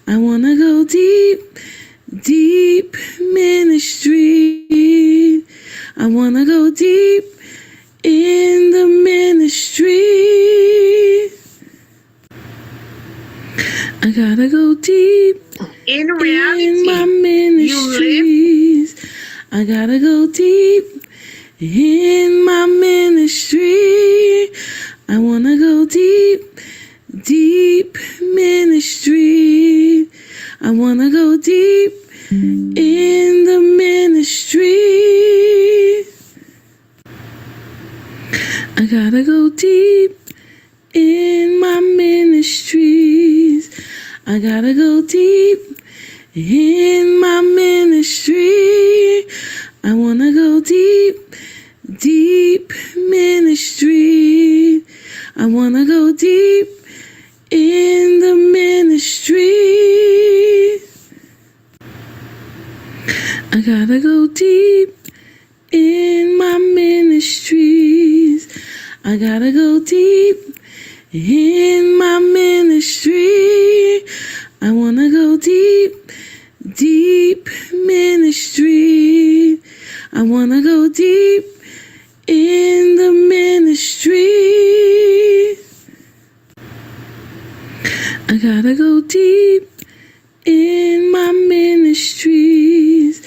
I wanna go deep, deep ministry. I wanna go deep in the ministry. I gotta go deep in reality, in my ministries. I gotta go deep in my ministry. I wanna go deep, deep ministry. I wanna go deep in the ministry. I gotta go deep in my ministries. I gotta go deep in my ministry. I wanna go deep, deep ministry. I wanna go deep in the ministry. I gotta go deep in my ministries. I gotta go deep in my ministry. I wanna go deep, deep ministry. I wanna go deep in the ministry. I gotta go deep in my ministries.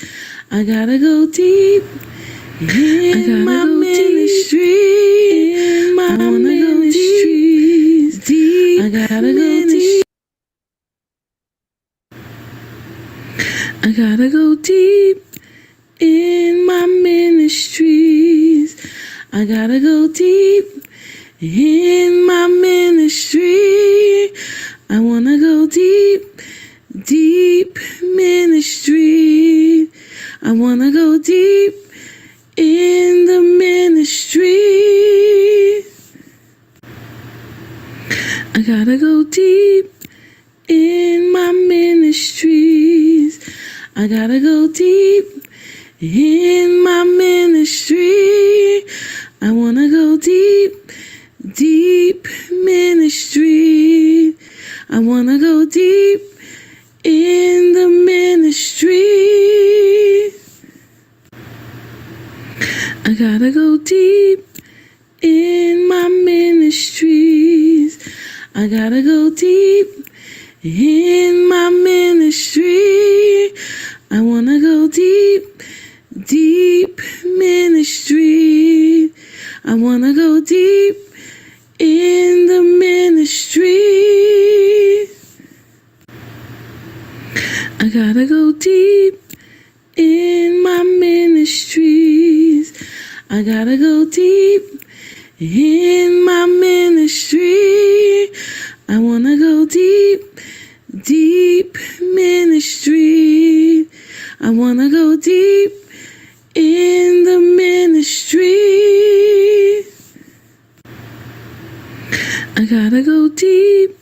I gotta go deep in my ministry. In my ministries. Deep. I gotta go deep. I gotta go deep in my ministries. I gotta go deep in my ministry. I wanna go deep, deep ministry. I wanna go deep in the ministry. I gotta go deep in my ministries. I gotta go deep in my ministry. I wanna go deep, deep ministry. I wanna go deep in the ministry. I gotta go deep in my ministries. I gotta go deep in my ministry. I wanna go deep, deep ministry. I wanna go deep in the ministry. I gotta go deep in my ministries. I gotta go deep in my ministry. I wanna go deep, deep ministry. I wanna go deep in the ministry. I gotta go deep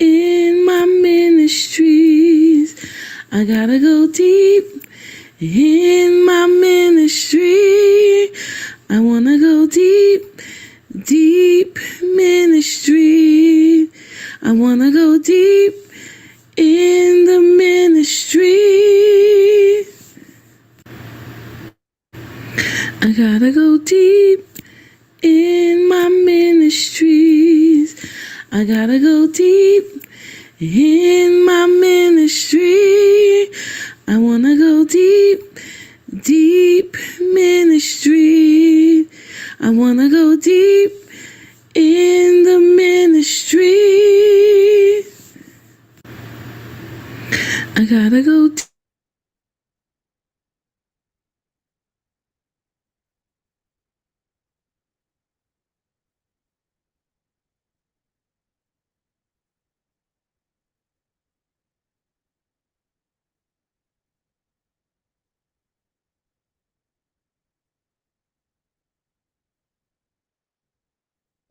in my ministries. I gotta go deep in my ministry. I wanna go deep, deep ministry. I wanna go deep in the ministry. I gotta go deep in my ministries. I gotta go deep in my ministry. I wanna go deep, deep ministry. I wanna go deep in the ministry. I gotta go deep.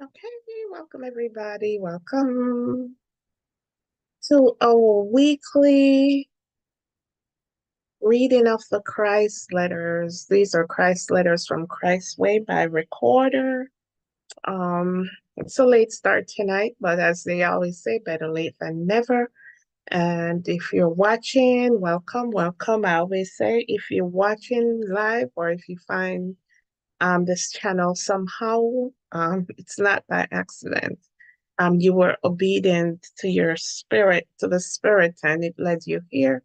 Okay, welcome everybody. Welcome to our weekly reading of the Christ letters. These are Christ letters from Christ's Way by Recorder. It's a late start tonight, but as they always say, better late than never. And if you're watching, welcome, welcome. I always say if you're watching live or if you find this channel somehow, it's not by accident. You were obedient to your spirit, to the spirit, and it led you here.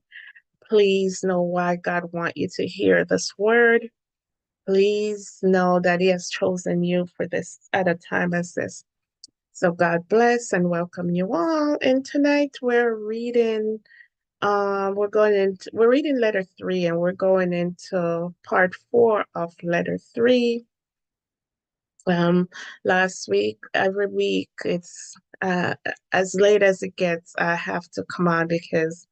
Please know why God want you to hear this word. Please know that He has chosen you for this at a time as this. So God bless and welcome you all. And tonight we're reading letter 3 and we're going into part 4 of letter 3. Um, Last week, every week, it's as late as it gets, I have to come on because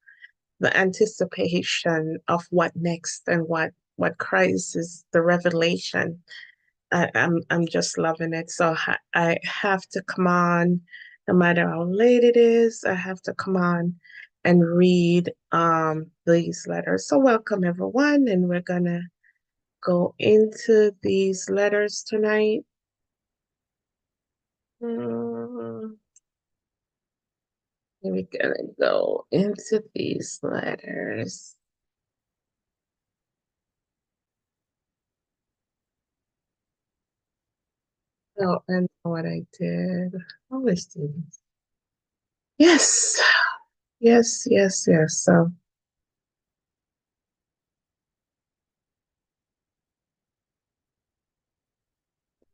the anticipation of what next and what Christ is, the revelation. I'm just loving it. So I have to come on, no matter how late it is. I have to come on and read these letters. So welcome everyone, and we're gonna go into these letters tonight. Mm, We're gonna go into these letters. Oh, and what I did. I always do this. Yes, yes, yes, yes. So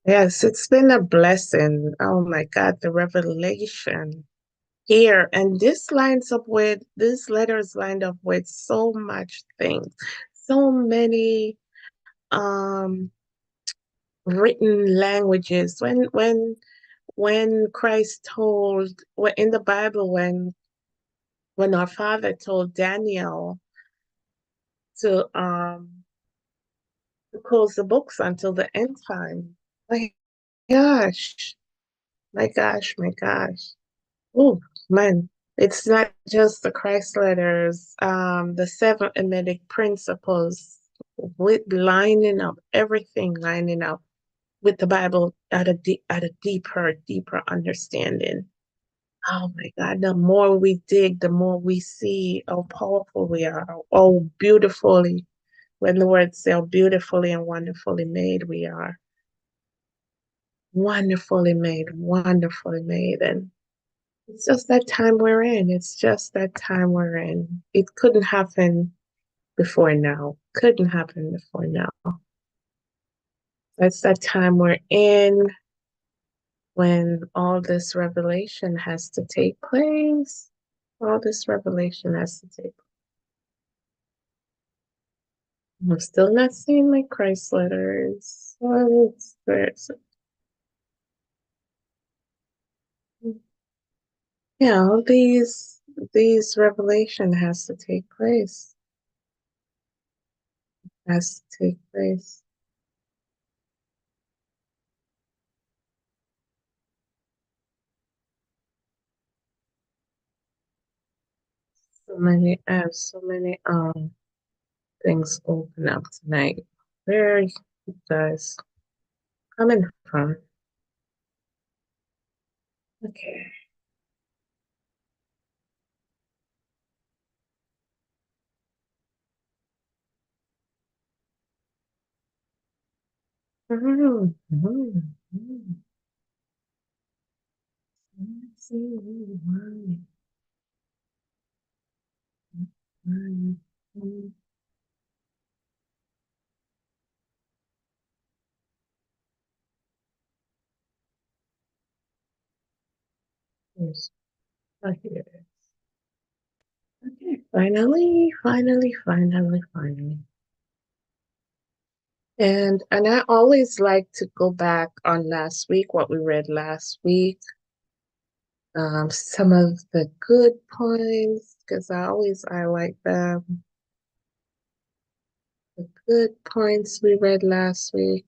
yes, it's been a blessing. Oh my God, the revelation here. And this lines up with, this letters lined up with so much things, so many um written languages. When Christ told, in the Bible, when our Father told Daniel to close the books until the end time. My gosh, my gosh, my gosh. Oh man, it's not just the Christ letters, the seven Hermetic principles with lining up, everything lining up with the Bible at a deeper understanding. Oh my God, the more we dig, the more we see how powerful we are, how beautifully, when the words say how beautifully and wonderfully made we are. Wonderfully made, wonderfully made. And it's just that time we're in. It's just that time we're in. It couldn't happen before now. Couldn't happen before now. That's that time we're in when all this revelation has to take place. All this revelation has to take place. I'm still not seeing my Christ letters. Yeah, all these revelation has to take place. Has to take place. I have so many things open up tonight. Where are you guys coming from? Okay. Mhm, mhm, mhm. Let's see, why, yes. Oh, here it is. Okay, finally. And I always like to go back on last week, what we read last week, some of the good points, because I always highlight them. The good points we read last week.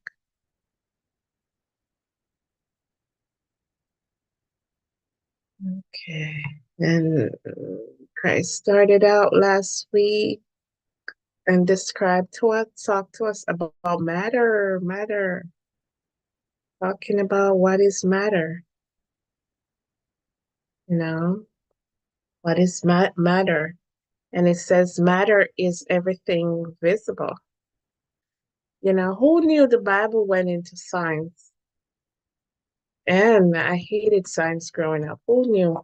Okay. And Christ started out last week and talked to us about matter, talking about what is matter, you know, What is matter? And it says matter is everything visible. You know, who knew the Bible went into science? And I hated science growing up. Who knew?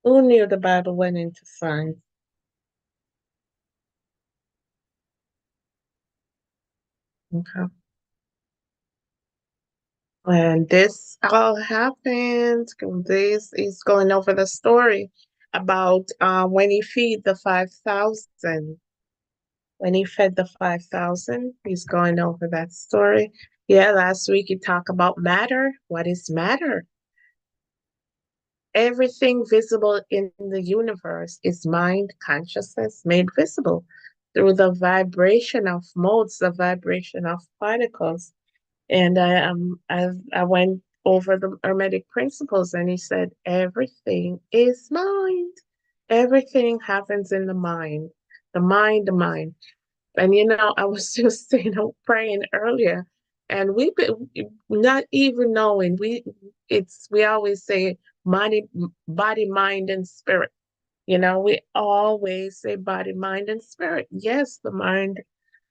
Who knew the Bible went into science? Okay. And this all happened. This is going over the story about when he feed the 5,000. When he fed the 5,000, he's going over that story. Yeah, last week he talked about matter. What is matter? Everything visible in the universe is mind consciousness made visible through the vibration of modes, the vibration of particles. And I went over the Hermetic principles, and he said everything is mind. Everything happens in the mind, the mind, the mind. And you know, I was just praying earlier, and we've been not even knowing. We always say body, mind, and spirit. You know, we always say body, mind, and spirit. Yes, the mind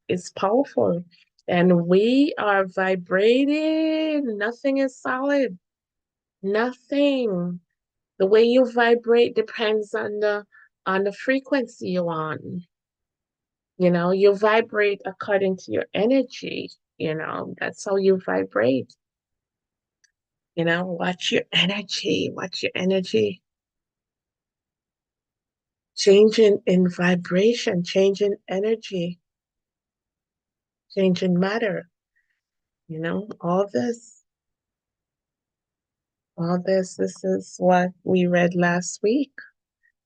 is powerful, and we are vibrating. Nothing is solid. Nothing. The way you vibrate depends on the frequency you're on. You know, you vibrate according to your energy. You know, that's how you vibrate. You know, watch your energy. Watch your energy changing in vibration, changing energy, changing matter. You know, this is what we read last week.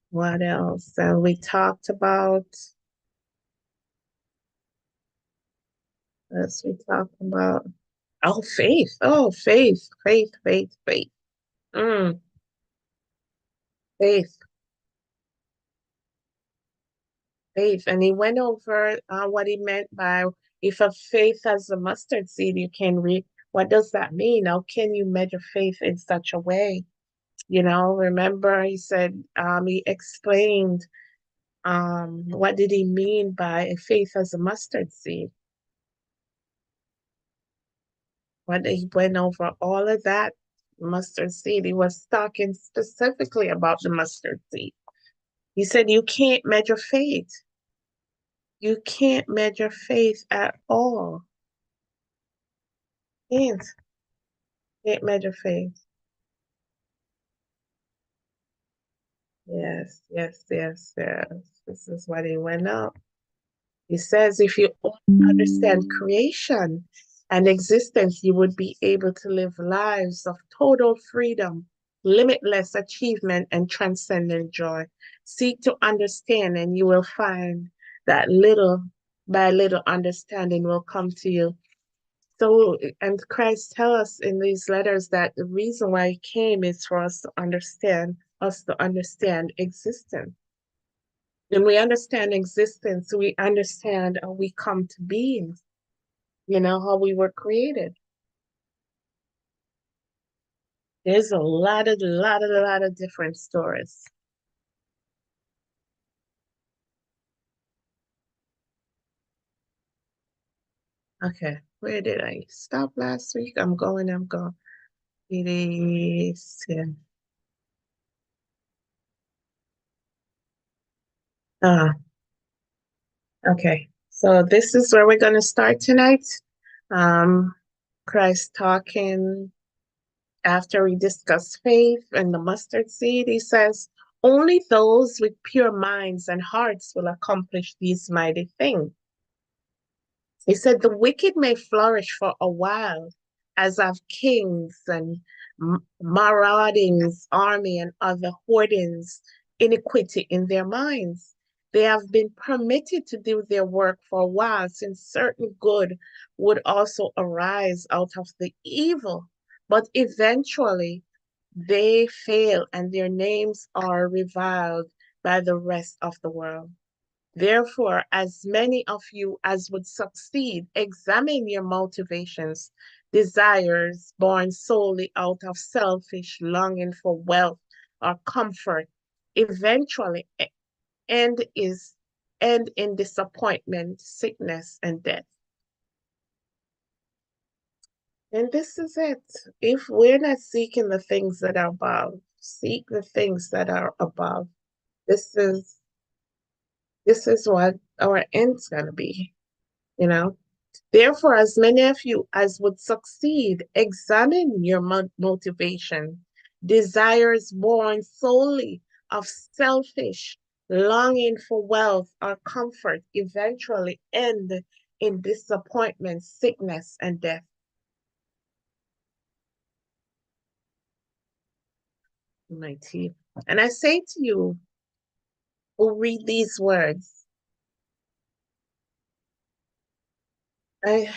What else? And we talked about, as we talked about, oh, faith. Oh, faith, faith, faith, faith. Mm, faith, faith. And he went over what he meant by if a faith has a mustard seed, you can read. What does that mean? How can you measure faith in such a way? You know, remember he said, he explained what did he mean by a faith as a mustard seed? When he went over all of that mustard seed, he was talking specifically about the mustard seed. He said, you can't measure faith. You can't measure faith at all. Can't, can't measure faith. Yes, yes, yes, yes. This is what he went up. He says, if you understand creation and existence, you would be able to live lives of total freedom, limitless achievement, and transcendent joy. Seek to understand, and you will find that little by little understanding will come to you. So, and Christ tells us in these letters that the reason why he came is for us to understand existence. When we understand existence, we understand how we come to being, you know, how we were created. There's a lot of different stories. Okay, where did I stop last week? I'm going. It is, yeah. Ah, okay. So this is where we're going to start tonight. Um, Christ talking after we discuss faith and the mustard seed, he says, only those with pure minds and hearts will accomplish these mighty things. He said, the wicked may flourish for a while, as of kings and maraudings, army, and other hoardings, iniquity in their minds. They have been permitted to do their work for a while, since certain good would also arise out of the evil. But eventually, they fail and their names are reviled by the rest of the world. Therefore, as many of you as would succeed, examine your motivations desires born solely out of selfish longing for wealth or comfort eventually end is end in disappointment, sickness, and death. And this is it. If we're not seeking the things that are above, seek the things that are above. This is this is what our end's gonna be, you know. Therefore, as many of you as would succeed, examine your motivation. Desires born solely of selfish longing for wealth or comfort eventually end in disappointment, sickness, and death. Mighty. And I say to you who read these words, I,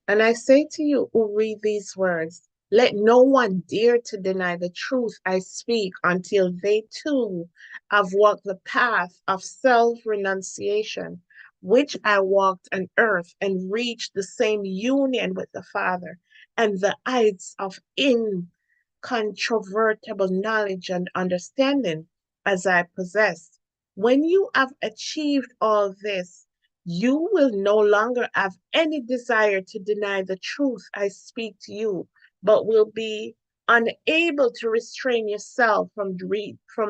and I say to you who read these words, let no one dare to deny the truth I speak until they too have walked the path of self-renunciation, which I walked on earth and reached the same union with the Father and the heights of incontrovertible knowledge and understanding as I possess. When you have achieved all this, you will no longer have any desire to deny the truth I speak to you, but will be unable to restrain yourself from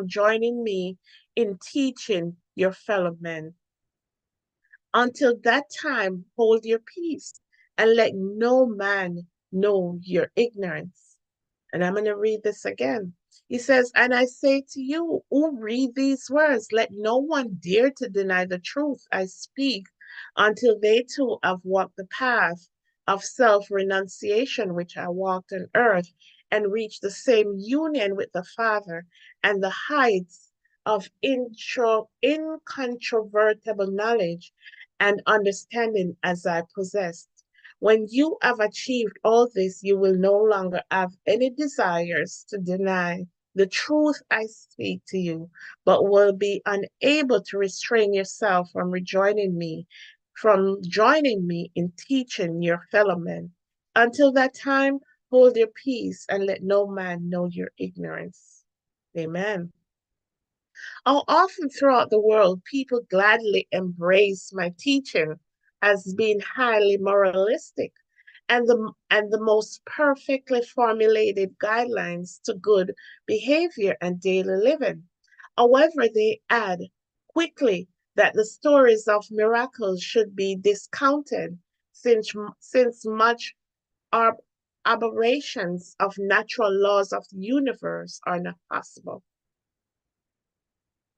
joining me in teaching your fellow men. Until that time, hold your peace and let no man know your ignorance. And I'm going to read this again. He says, and I say to you who read these words, let no one dare to deny the truth I speak until they too have walked the path of self-renunciation which I walked on earth and reached the same union with the Father and the heights of incontrovertible knowledge and understanding as I possessed. When you have achieved all this, you will no longer have any desires to deny the truth I speak to you, but will be unable to restrain yourself from joining me in teaching your fellow men. Until that time, hold your peace and let no man know your ignorance. Amen. How often throughout the world people gladly embrace my teaching as being highly moralistic and the most perfectly formulated guidelines to good behavior and daily living. However, they add quickly that the stories of miracles should be discounted since much aberrations of natural laws of the universe are not possible.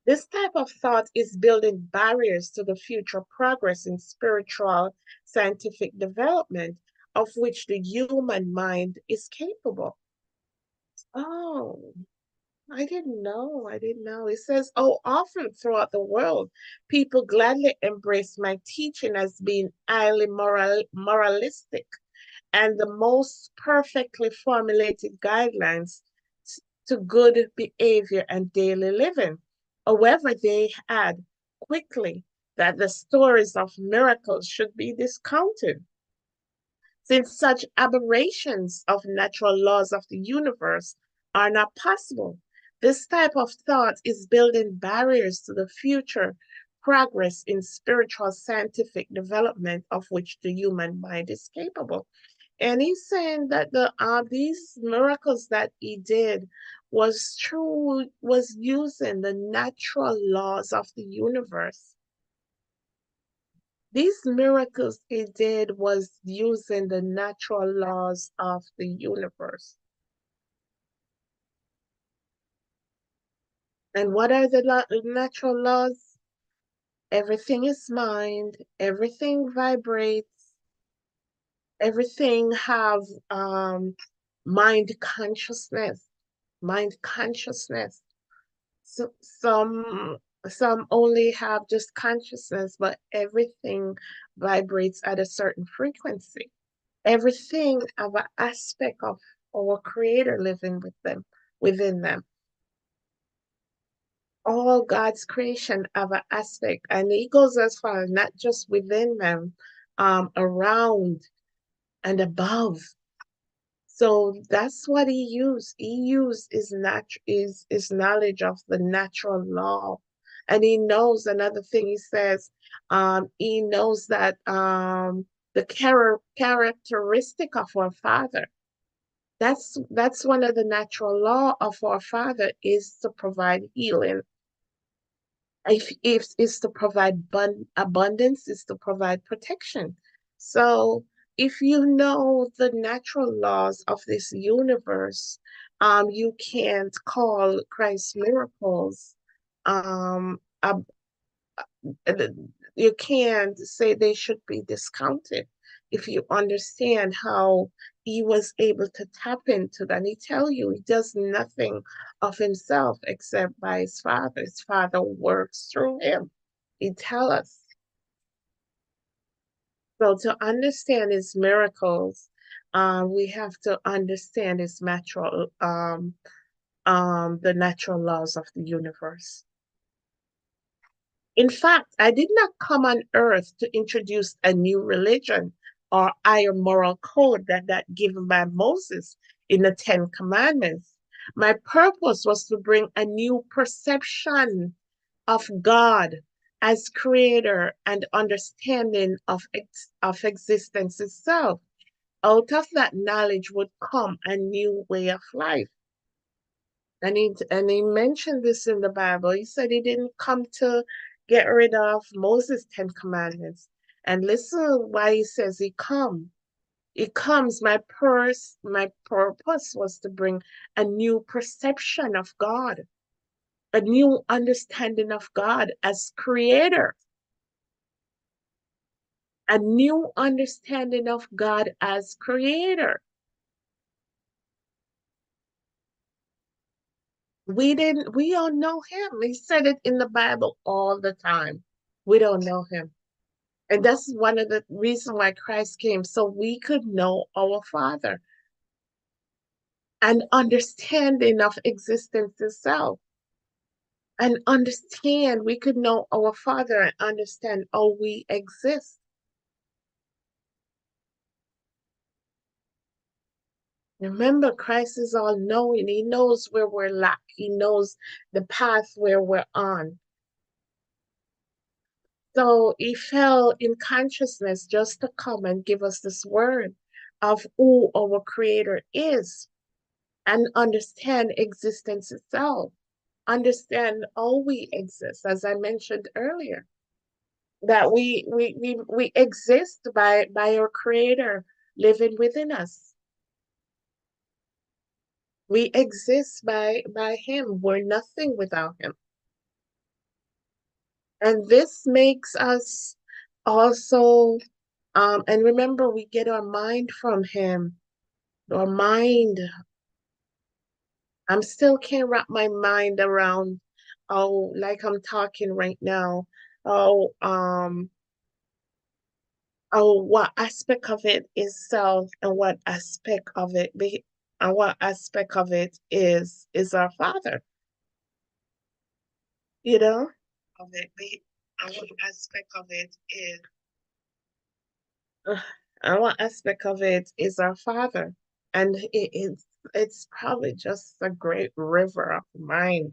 This type of thought is building barriers to the future progress in spiritual scientific development of which the human mind is capable. Oh, I didn't know. I didn't know. It says, oh, often throughout the world, people gladly embrace my teaching as being highly moralistic and the most perfectly formulated guidelines to good behavior and daily living. However, they add quickly that the stories of miracles should be discounted, since such aberrations of natural laws of the universe are not possible. This type of thought is building barriers to the future progress in spiritual scientific development of which the human mind is capable. And he's saying that these miracles that he did was using the natural laws of the universe. These miracles he did was using the natural laws of the universe. And what are the natural laws? Everything is mind, everything vibrates, everything have mind consciousness, mind consciousness. So some only have just consciousness, but everything vibrates at a certain frequency. Everything have an aspect of our creator living within them. All God's creation have an aspect, and he goes as far not just within them, around and above. So that's what he used. He used his knowledge of the natural law. And he knows another thing he says, he knows that the characteristic of our father, that's one of the natural law of our father is to provide healing. If is to provide abundance, is to provide protection. So if you know the natural laws of this universe, you can't call Christ's miracles ab you can't say they should be discounted if you understand how he was able to tap into that. And he tell you he does nothing of himself except by his father. His father works through him. He tell us. So to understand his miracles, we have to understand his the natural laws of the universe. In fact, I did not come on earth to introduce a new religion or higher moral code than that given by Moses in the Ten Commandments. My purpose was to bring a new perception of God as creator and understanding of existence itself. Out of that knowledge would come a new way of life. And he mentioned this in the Bible. He said he didn't come to get rid of Moses' Ten Commandments. And listen why he says he come. He comes, my purpose was to bring a new perception of God, a new understanding of God as creator, a new understanding of God as creator. We don't know him. He said it in the Bible all the time. We don't know him. And that's one of the reasons why Christ came, so we could know our Father and understanding of existence itself. And understand, we could know our Father and understand how we exist. Remember, Christ is all knowing. He knows where we're lack. He knows the path where we're on. So he fell in consciousness just to come and give us this word of who our Creator is and understand existence itself, understand how we exist, as I mentioned earlier, that we exist by our Creator living within us. We exist by Him. We're nothing without Him. And this makes us also, and remember, we get our mind from Him. Our mind, I'm still can't wrap my mind around how, like I'm talking right now, how what aspect of it is self and what aspect of it be and what aspect of it is our Father, you know? Of it be and what aspect of it is and what aspect of it is our Father. And it's probably just a great river of mind.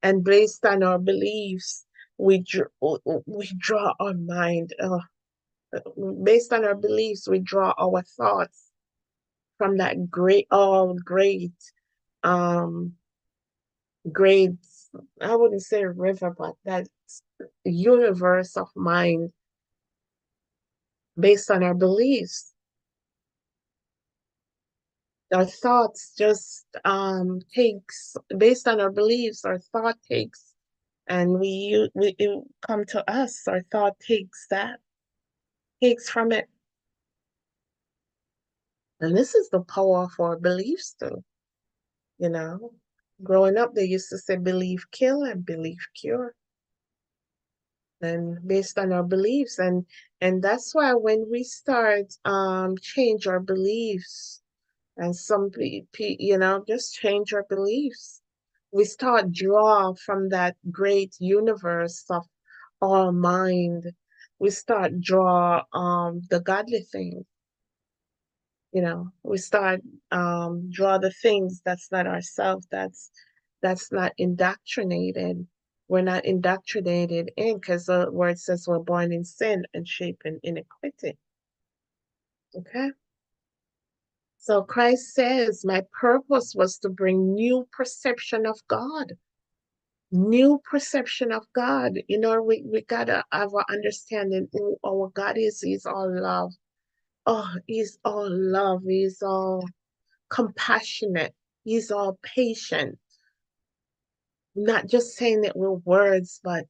And based on our beliefs, we draw our mind. Based on our beliefs, we draw our thoughts from that um, great, I wouldn't say river, but that universe of mind based on our beliefs. Our thoughts just takes based on our beliefs, our thought takes, and we it come to us. Our thought takes from it, and this is the power of our beliefs too. You know, growing up, they used to say believe kill and believe cure, and based on our beliefs, and that's why when we start change our beliefs, and some people, just change our beliefs, we start draw from that great universe of our mind. We start draw the godly things. We start draw the things that's not ourselves, that's not indoctrinated. We're not indoctrinated in, because the word says we're born in sin and shaped in iniquity. Okay. So Christ says, my purpose was to bring new perception of God. New perception of God. We gotta have an understanding who our God is. He's all love. Oh, he's all love. He's all compassionate. He's all patient. Not just saying it with words, but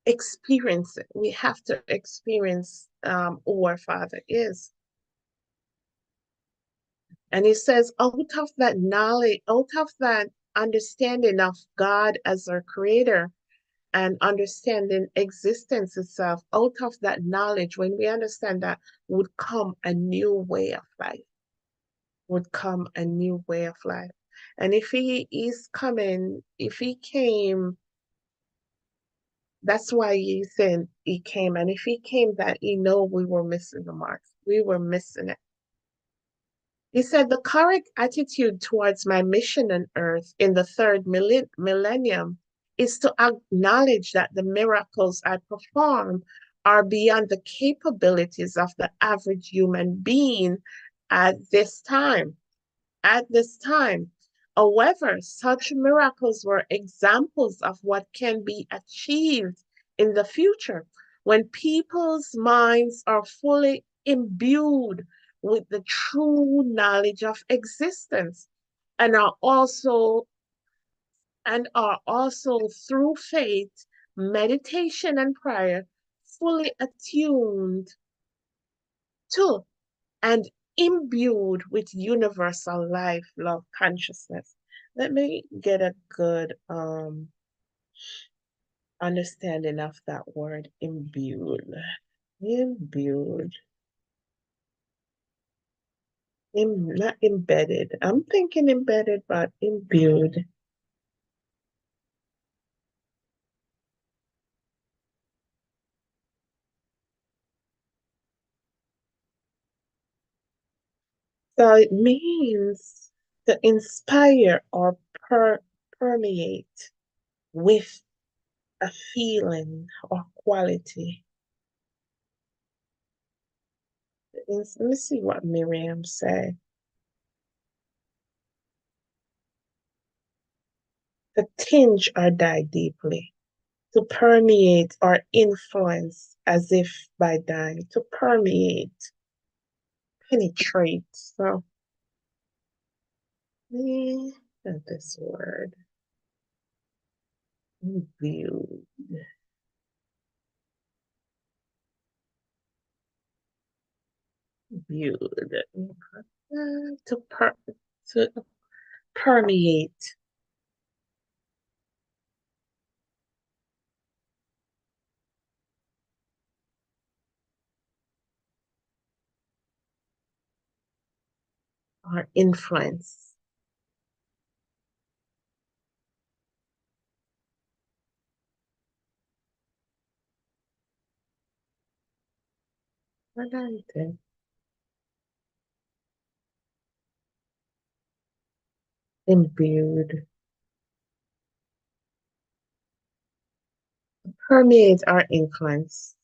experience it. We have to experience who our Father is. And he says, out of that knowledge, out of that understanding of God as our creator and understanding existence itself, out of that knowledge, when we understand that, would come a new way of life, would come a new way of life. And if he is coming, if he came, that's why he said he came. And if he came, that he know we were missing the mark. We were missing it. He said, the correct attitude towards my mission on earth in the third millennium is to acknowledge that the miracles I perform are beyond the capabilities of the average human being at this time. At this time. However, such miracles were examples of what can be achieved in the future when people's minds are fully imbued with the true knowledge of existence and are also through faith, meditation, and prayer fully attuned to and imbued with universal life, love, consciousness. Let me get a good understanding of that word imbued. Imbued. Not embedded. I'm thinking embedded, but imbued. So it means to inspire or permeate with a feeling or quality. Let me see what Miriam said. To tinge or die deeply, to permeate or influence as if by dying, to permeate, penetrate. So, me at this word, viewed, viewed, to permeate or influence. What I did. Imbued, permeate or influence.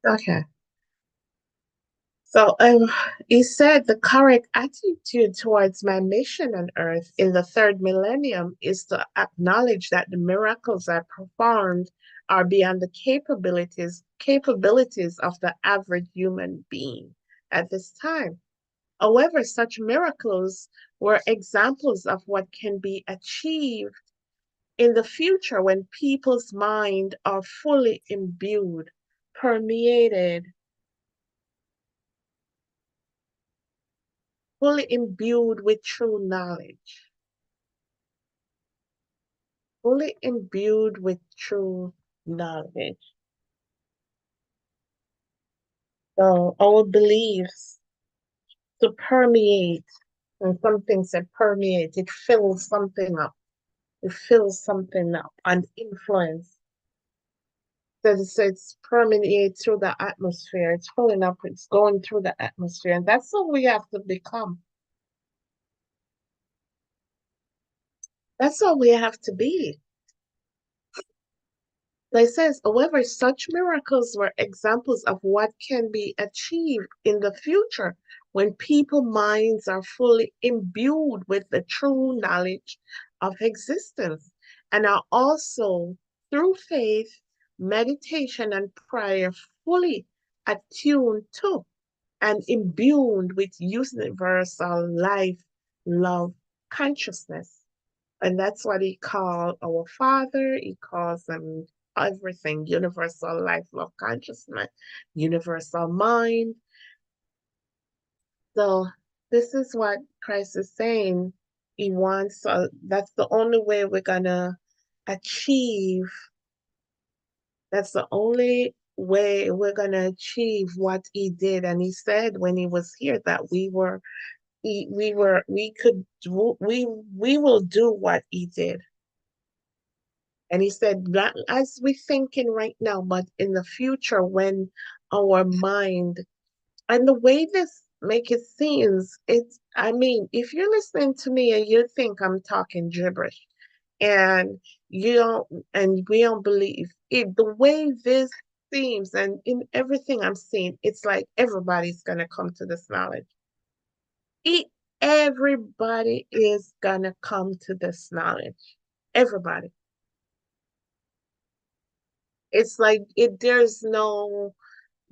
Okay. So he said the correct attitude towards my mission on earth in the third millennium is to acknowledge that the miracles I performed are beyond the capabilities of the average human being at this time. However, such miracles were examples of what can be achieved in the future when people's mind are fully imbued, permeated, fully imbued with true knowledge, fully imbued with true knowledge. So our beliefs to permeate, and something said permeate, it fills something up. It fills something up and influence. So it's permeate through the atmosphere. It's filling up, it's going through the atmosphere. And that's what we have to become. That's what we have to be. Like it says, however, such miracles were examples of what can be achieved in the future when people's minds are fully imbued with the true knowledge of existence and are also, through faith, meditation, and prayer, fully attuned to and imbued with universal life, love, consciousness. And that's what he called our Father. He calls them everything universal life, love, consciousness, universal mind. So, this is what Christ is saying. He wants, that's the only way we're going to achieve, that's the only way we're going to achieve what he did. And he said when he was here that we could do, we will do what he did. And he said, not as we're thinking right now, but in the future when our mind and the way this make it seems, it's, I mean, if you're listening to me and you think I'm talking gibberish and you don't, and we don't believe it, the way this seems and in everything I'm seeing, it's like everybody's gonna come to this knowledge. It, everybody is gonna come to this knowledge. Everybody. It's like it there's no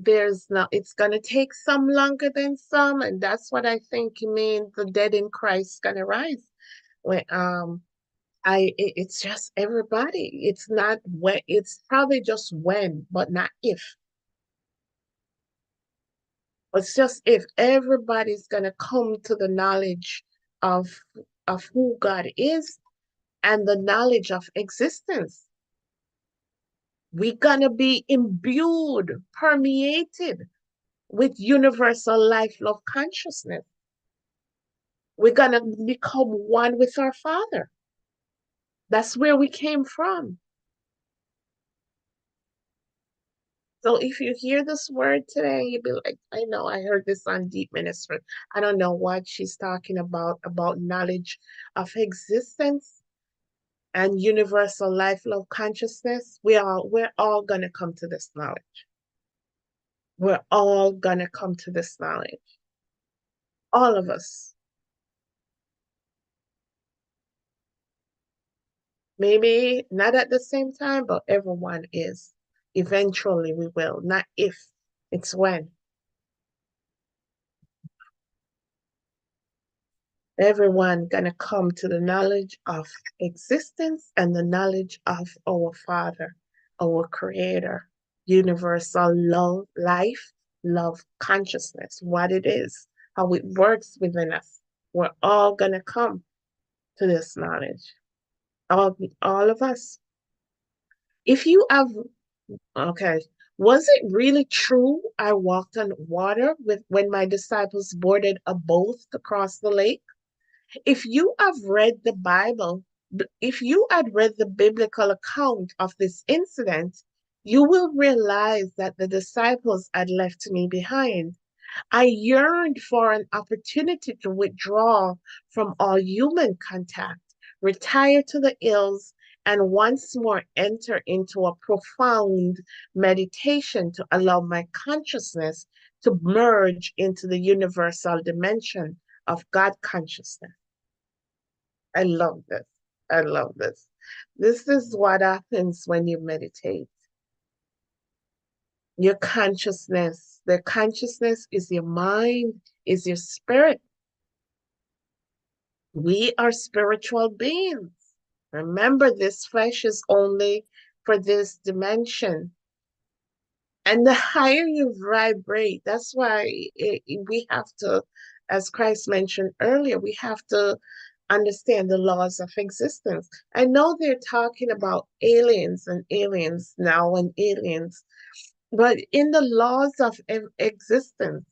it's gonna take some longer than some, and that's what I think you mean the dead in Christ gonna rise. When it's just everybody. It's not when, it's probably just when, but not if. It's just if everybody's gonna come to the knowledge of who God is and the knowledge of existence. We're gonna be imbued, permeated with universal life, love, consciousness. We're going to become one with our Father. That's where we came from. So if you hear this word today, you'll be like, I know I heard this on Deep Ministry. I don't know what she's talking about knowledge of existence and universal life, love, consciousness. We're all gonna come to this knowledge. We're all gonna come to this knowledge. All of us. Maybe not at the same time, but everyone is. Eventually we will. Not if, it's when. Everyone gonna come to the knowledge of existence and the knowledge of our Father, our Creator, universal love, life, love, consciousness, what it is, how it works within us. We're all gonna come to this knowledge. All of us. If you have Okay. Was it really true I walked on water with when my disciples boarded a boat to cross the lake? If you have read the Bible, if you had read the biblical account of this incident, you will realize that the disciples had left me behind. I yearned for an opportunity to withdraw from all human contact, retire to the hills, and once more enter into a profound meditation to allow my consciousness to merge into the universal dimension of God consciousness. I love this. I love this. This is what happens when you meditate. Your consciousness, the consciousness is your mind, is your spirit. We are spiritual beings. Remember, this flesh is only for this dimension. And the higher you vibrate, that's why we have to, as Christ mentioned earlier, we have to understand the laws of existence. I know they're talking about aliens and aliens now and aliens, but in the laws of existence,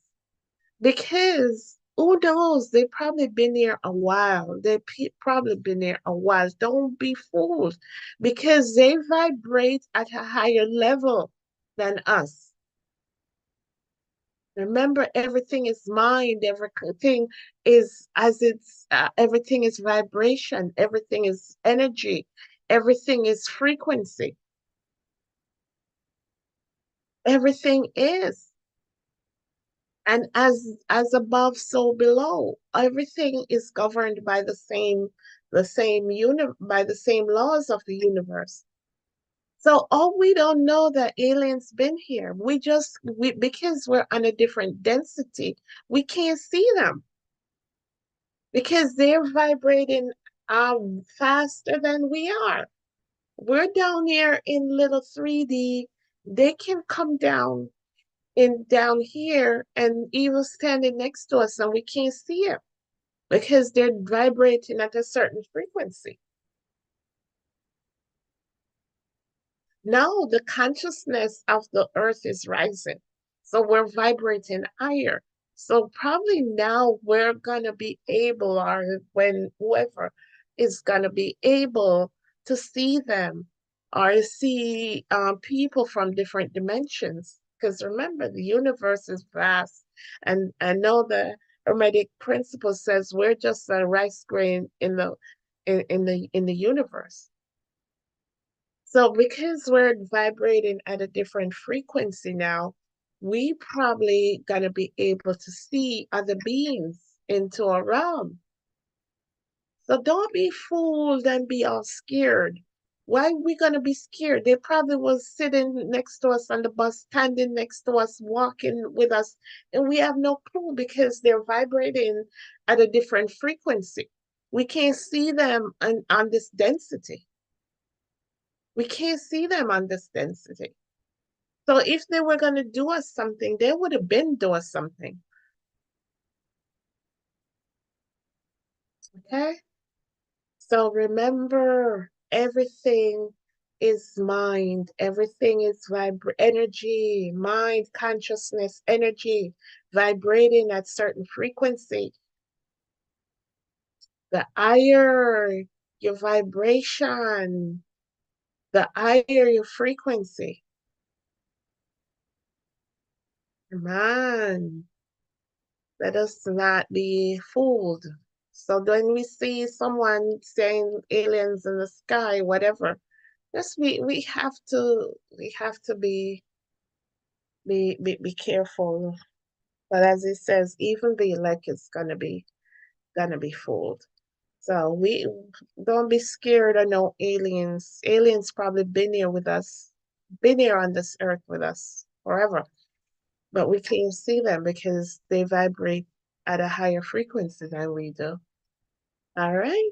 because who knows, they probably been here a while. They probably been here a while. Don't be fooled because they vibrate at a higher level than us. Remember, everything is mind, everything is everything is vibration, everything is energy, everything is frequency, everything is. And as above, so below. Everything is governed by by the same laws of the universe. So all we don't know that aliens been here. We because we're on a different density, we can't see them because they're vibrating faster than we are. We're down here in little 3D. They can come down here and even standing next to us and we can't see it because they're vibrating at a certain frequency. Now the consciousness of the earth is rising. So we're vibrating higher. So probably now we're gonna be able, or when whoever is gonna be able to see them or see people from different dimensions. Because remember, the universe is vast, and I know the Hermetic principle says we're just a rice grain in the universe. So because we're vibrating at a different frequency now, we probably gonna be able to see other beings into our realm. So don't be fooled and be all scared. Why we gonna be scared? They probably was sitting next to us on the bus, standing next to us, walking with us, and we have no clue because they're vibrating at a different frequency. We can't see them on this density. We can't see them on this density. So if they were going to do us something, they would have been doing something. Okay? So remember, everything is mind, everything is energy, mind, consciousness, energy, vibrating at certain frequency. The higher your vibration, the higher your frequency. Man, let us not be fooled. So when we see someone saying aliens in the sky, whatever, just we have to be careful. But as it says, even the elect is gonna be fooled. So we don't be scared of no aliens. Aliens probably been here with us, been here on this earth with us forever. But we can't see them because they vibrate at a higher frequency than we do. All right.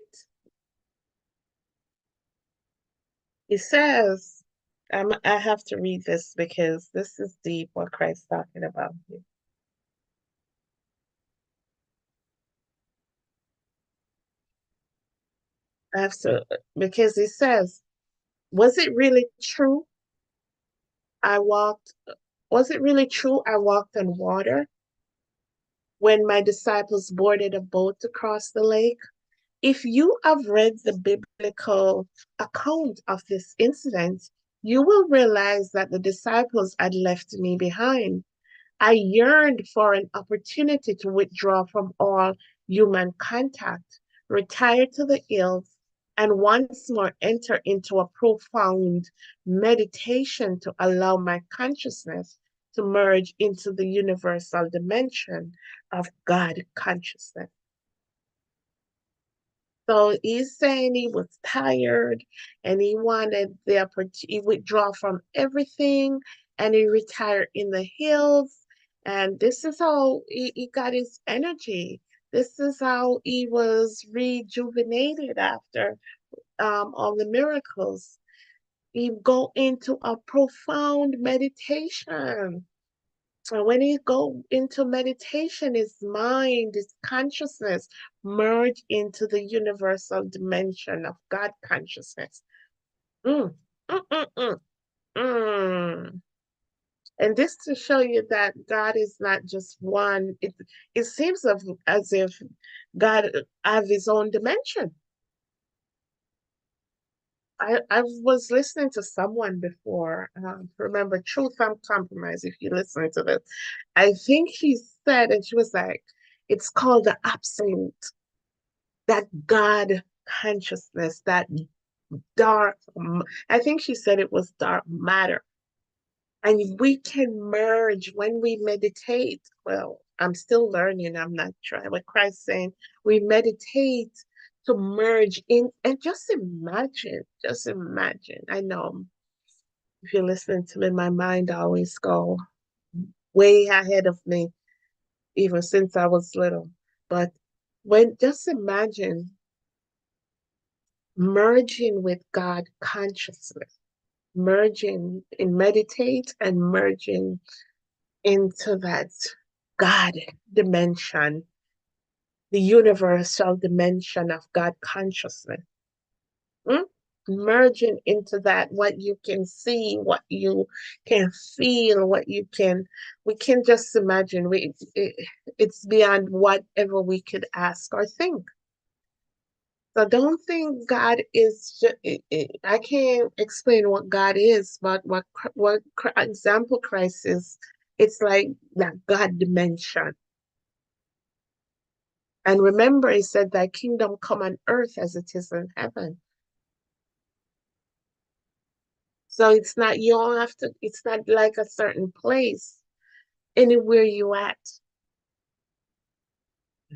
It says, I have to read this because this is deep what Christ's talking about here. I have to, because it says, was it really true? I walked, was it really true I walked on water when my disciples boarded a boat to cross the lake? If you have read the biblical account of this incident, you will realize that the disciples had left me behind. I yearned for an opportunity to withdraw from all human contact, retire to the hills, and once more enter into a profound meditation to allow my consciousness to merge into the universal dimension of God consciousness. So he's saying he was tired and he wanted the opportunity, he withdraw from everything and he retired in the hills. And this is how he got his energy. This is how he was rejuvenated after all the miracles. He go into a profound meditation. And when he go into meditation, his mind, his consciousness merge into the universal dimension of God consciousness. Mm, mm, mm, mm, mm. And this to show you that God is not just one. It seems as if God have his own dimension. I was listening to someone before. Remember, Truth and Compromise. If you listen to this, I think she said, and she was like, "It's called the absolute, that God consciousness, that dark." I think she said it was dark matter, and we can merge when we meditate. Well, I'm still learning. I'm not trying. What Christ saying, we meditate to merge in, and just imagine. Just imagine. I know if you're listening to me, my mind always go way ahead of me, even since I was little. But when just imagine merging with God consciousness, merging in meditate and merging into that God dimension, the universal dimension of God consciousness. Mm? Merging into that, what you can see, what you can feel, we can just imagine. It's beyond whatever we could ask or think. So don't think God is just, I can't explain what God is, but what example Christ is, it's like that God dimension. And remember, he said, thy kingdom come on earth as it is in heaven. So it's not, you don't have to, it's not like a certain place, anywhere you at.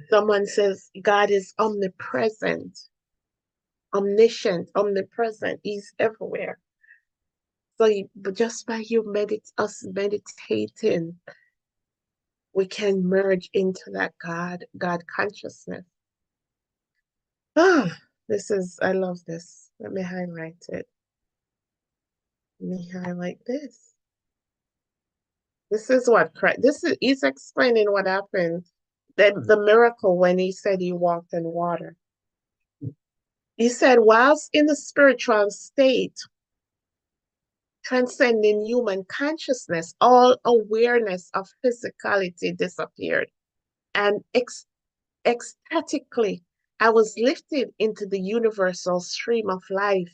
Someone says God is omnipresent, omniscient, omnipresent. He's everywhere. So but just by us meditating, we can merge into that God consciousness. Ah, I love this. Let me highlight it. Let me highlight this. This is what Christ, he's explaining what happened, the miracle when he said he walked in water. He said, whilst in the spiritual state, transcending human consciousness, all awareness of physicality disappeared. And ecstatically, I was lifted into the universal stream of life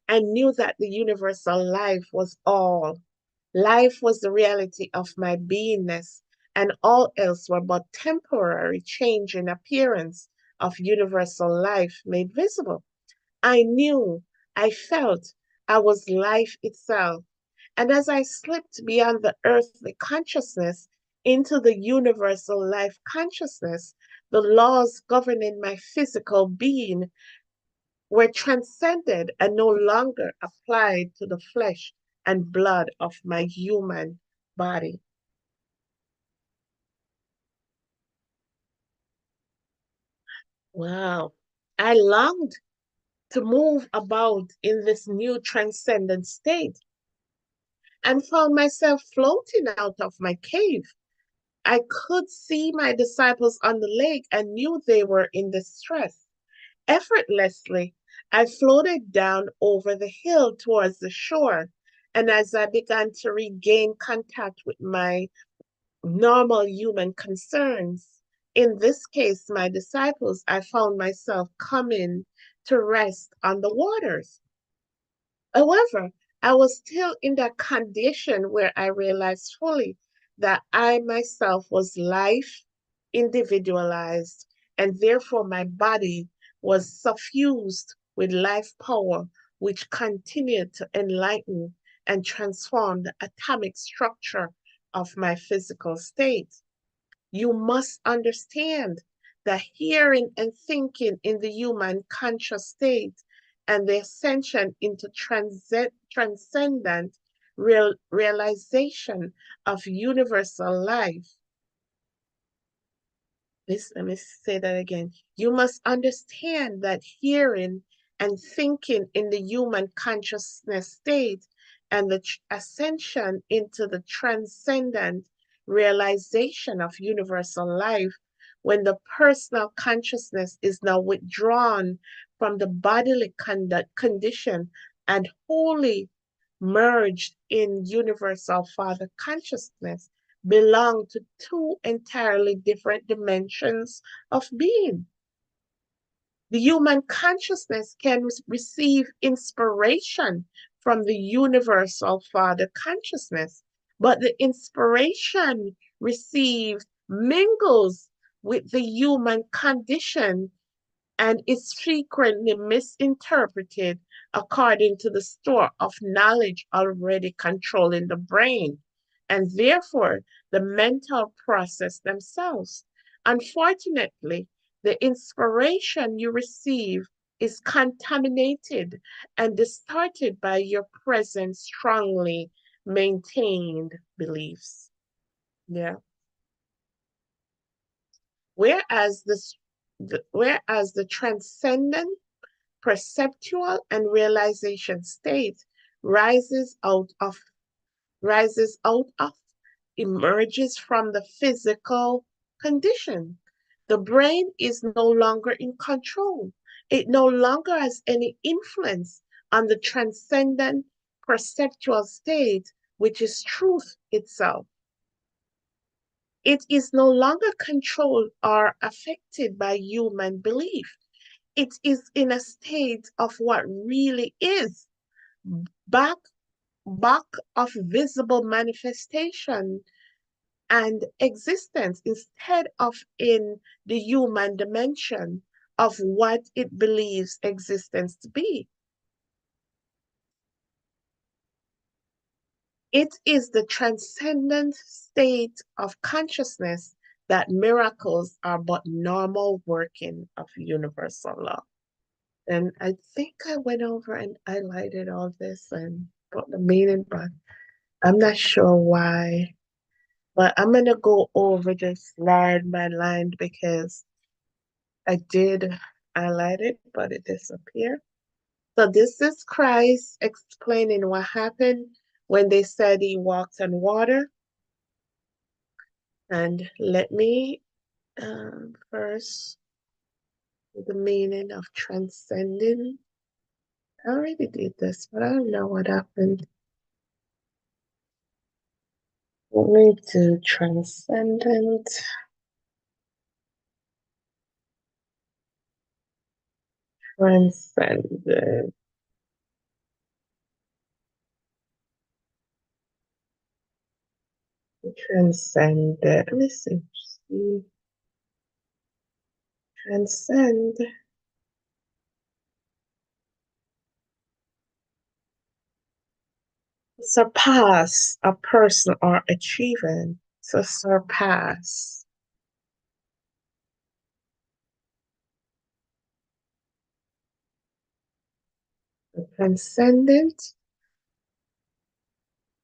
and knew that the universal life was all. Life was the reality of my beingness, and all else were but temporary change in appearance of universal life made visible. I knew, I felt, I was life itself. And as I slipped beyond the earthly consciousness into the universal life consciousness, the laws governing my physical being were transcended and no longer applied to the flesh and blood of my human body. Wow. I longed to move about in this new transcendent state and found myself floating out of my cave. I could see my disciples on the lake and knew they were in distress. Effortlessly, I floated down over the hill towards the shore, and as I began to regain contact with my normal human concerns, in this case, my disciples, I found myself coming to rest on the waters. However, I was still in that condition where I realized fully that I myself was life individualized, and therefore my body was suffused with life power, which continued to enlighten and transform the atomic structure of my physical state. You must understand that hearing and thinking in the human conscious state and the ascension into transcendent realization of universal life. Let me say that again. You must understand that hearing and thinking in the human consciousness state and the ascension into the transcendent realization of universal life, when the personal consciousness is now withdrawn from the bodily condition and wholly merged in universal Father consciousness, belong to two entirely different dimensions of being. The human consciousness can receive inspiration from the universal Father consciousness, but the inspiration received mingles with the human condition and is frequently misinterpreted according to the store of knowledge already controlling the brain, and therefore the mental process themselves. Unfortunately, the inspiration you receive is contaminated and distorted by your present strongly maintained beliefs. Yeah. Whereas the transcendent perceptual and realization state rises out of, rises out of, emerges from the physical condition. The brain is no longer in control. It no longer has any influence on the transcendent perceptual state, which is truth itself. It is no longer controlled or affected by human belief. It is in a state of what really is, back back of visible manifestation and existence, instead of in the human dimension of what it believes existence to be. It is the transcendent state of consciousness that miracles are but normal working of universal law. And I think I went over and highlighted all this and put the meaning, but I'm not sure why. But I'm gonna go over this line by line because I did highlight it, but it disappeared. So this is Christ explaining what happened when they said he walked on water. And let me first the meaning of transcending. I already did this, but I don't know what happened. Let me do transcendent. Transcendent. Transcendent. Let me see. Transcend. Surpass a person or achievement. So surpass. The transcendent.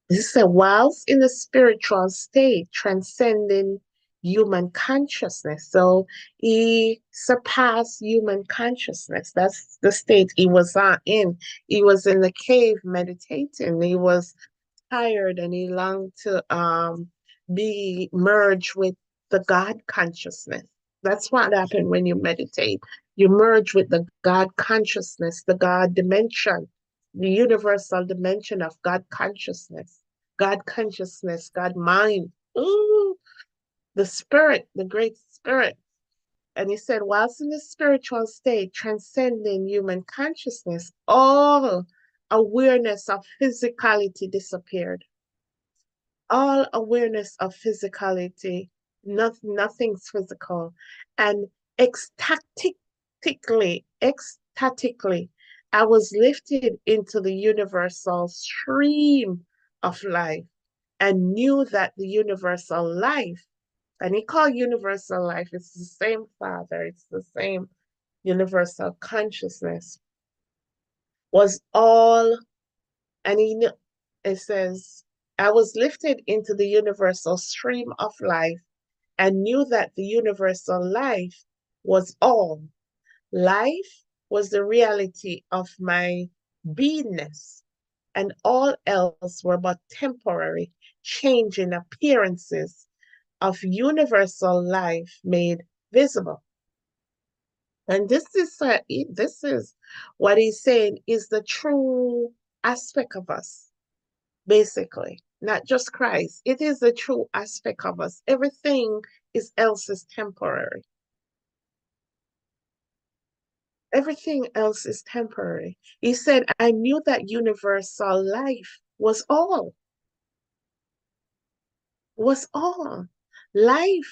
This is a whilst in a spiritual state, transcending human consciousness. So he surpassed human consciousness. That's the state he was in. He was in the cave meditating. He was tired and he longed to be merged with the God consciousness. That's what happened when you meditate. You merge with the God consciousness, the God dimension, the universal dimension of God consciousness, God mind. Ooh, the spirit, the great spirit. And he said, whilst in the spiritual state, transcending human consciousness, all awareness of physicality disappeared. All awareness of physicality, nothing's physical. And ecstatically, I was lifted into the universal stream of life and knew that the universal life, and he called universal life, it's the same Father, it's the same universal consciousness, was all, and he knew, it says, I was lifted into the universal stream of life and knew that the universal life was all. Life was the reality of my beingness, and all else were but temporary, changing appearances of universal life made visible. And this is what he's saying is the true aspect of us. basically, not just Christ. It is the true aspect of us. Everything else is temporary. Everything else is temporary. He said, I knew that universal life was all. Life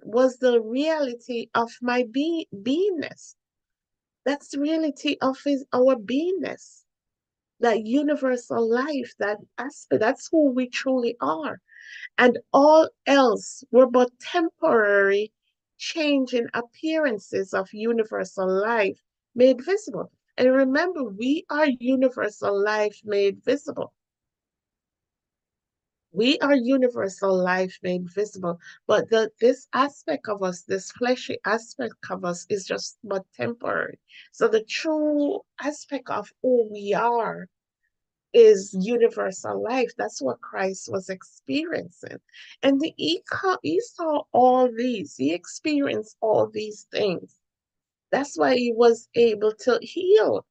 was the reality of my beingness. That's the reality of our beingness. That universal life, that aspect, that's who we truly are. And all else were but temporary changing appearances of universal life made visible. And remember, we are universal life made visible. We are universal life made visible, but this aspect of us, this fleshy aspect of us, is just but temporary. So the true aspect of who we are is universal life. That's what Christ was experiencing. And he saw all these, he experienced all these things. That's why he was able to heal.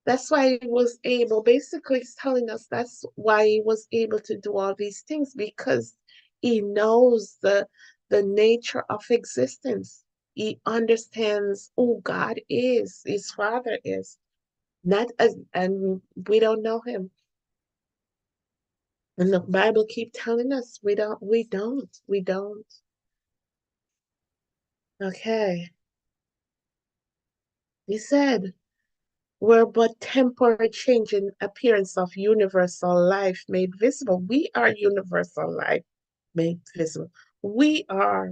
That's why he was able, basically, he's telling us that's why he was able to do all these things, because he knows the nature of existence. He understands who God is, his Father is. Not as, and we don't know him. And the Bible keep telling us we don't. Okay. He said, we're but temporary change in appearance of universal life made visible. We are universal life made visible. We are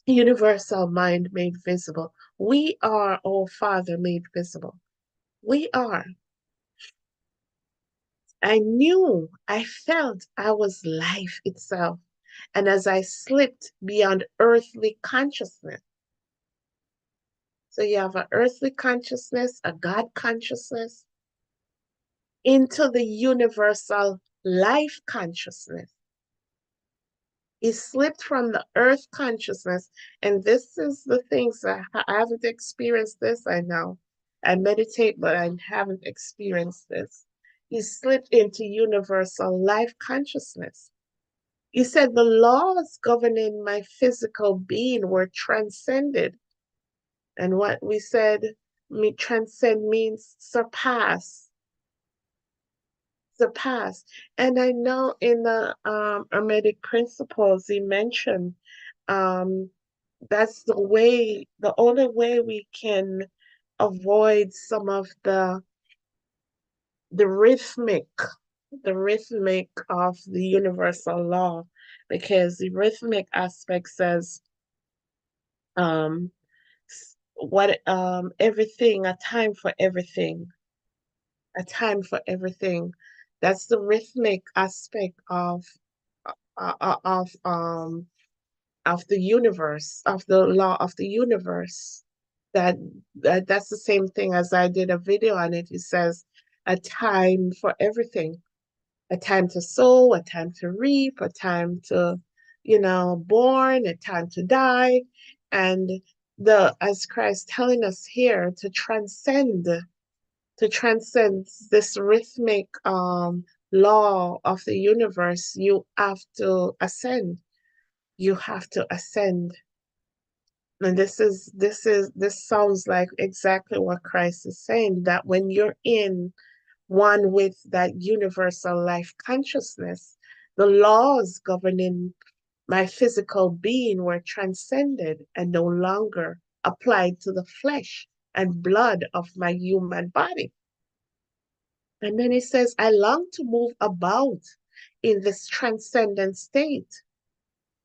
universal mind made visible. We are our Father made visible. We are. I felt I was life itself. And as I slipped beyond earthly consciousness, so you have an earthly consciousness, a God consciousness, into the universal life consciousness. He slipped from the earth consciousness, and this is the things that I haven't experienced this, I know. I meditate, but I haven't experienced this. He slipped into universal life consciousness. He said the laws governing my physical being were transcended. And what we said, transcend means surpass. And I know in the Hermetic principles, he mentioned um, that's the only way we can avoid some of the rhythmic, the rhythmic of the universal law, because the rhythmic aspect says um, what everything, a time for everything, a time for everything. That's the rhythmic aspect uh, uh, of um of the universe, of the law of the universe. That, that's the same thing as I did a video on it. It says a time for everything, a time to sow, a time to reap, a time to, born, a time to die, and the as Christ telling us here to transcend this rhythmic law of the universe, you have to ascend. You have to ascend. And this sounds like exactly what Christ is saying, that when you're in one with that universal life consciousness, the laws governing my physical being were transcended and no longer applied to the flesh and blood of my human body. And then he says, I long to move about in this transcendent state.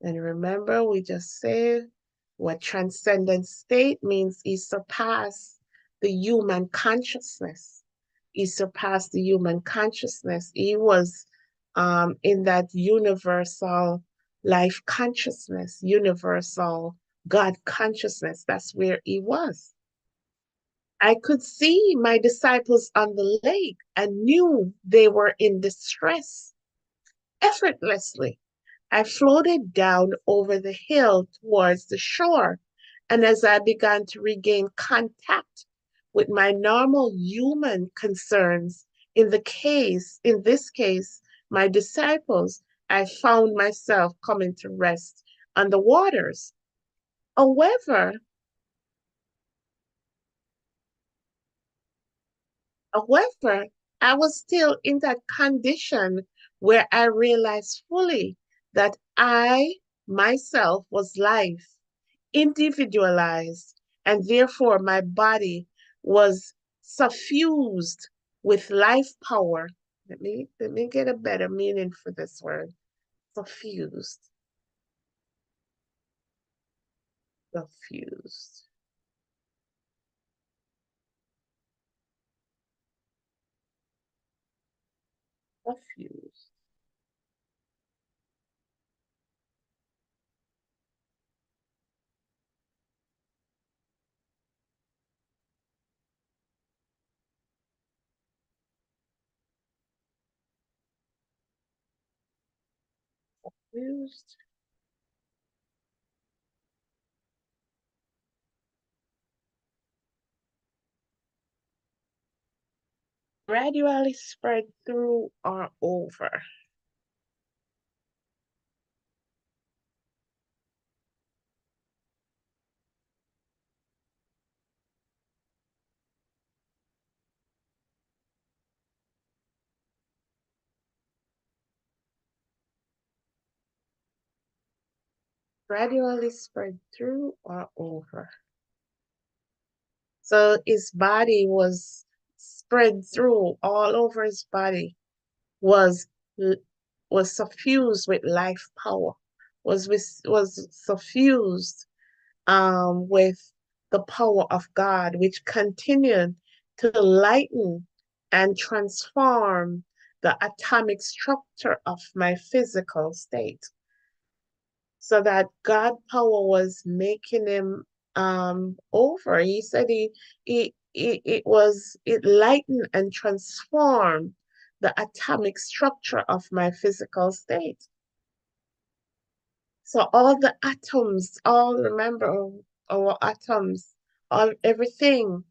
And remember, we just said what transcendent state means. He surpassed the human consciousness. He surpassed the human consciousness. He was in that universal life consciousness, universal God consciousness. That's where he was. I could see my disciples on the lake and knew they were in distress. Effortlessly, I floated down over the hill towards the shore, and as I began to regain contact with my normal human concerns, In this case, my disciples, I found myself coming to rest on the waters. However, however, I was still in that condition where I realized fully that I myself was life, individualized, and therefore my body was suffused with life power. Let me get a better meaning for this word. Suffused. Suffused. Suffused. Suffused. Gradually spread through or over. Gradually spread through or over. So his body was spread through all over his body, was was suffused with life power, was suffused with the power of God, which continued to lighten and transform the atomic structure of my physical state. So that God power was making him over. He said it lightened and transformed the atomic structure of my physical state. So all the atoms, all remember our atoms, all everything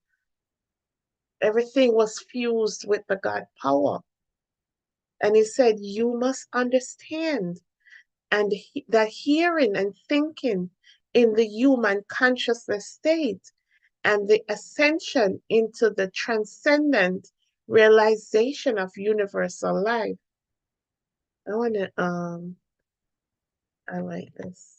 was fused with the God power. And he said, you must understand that hearing and thinking in the human consciousness state and the ascension into the transcendent realization of universal life. I want to I like this.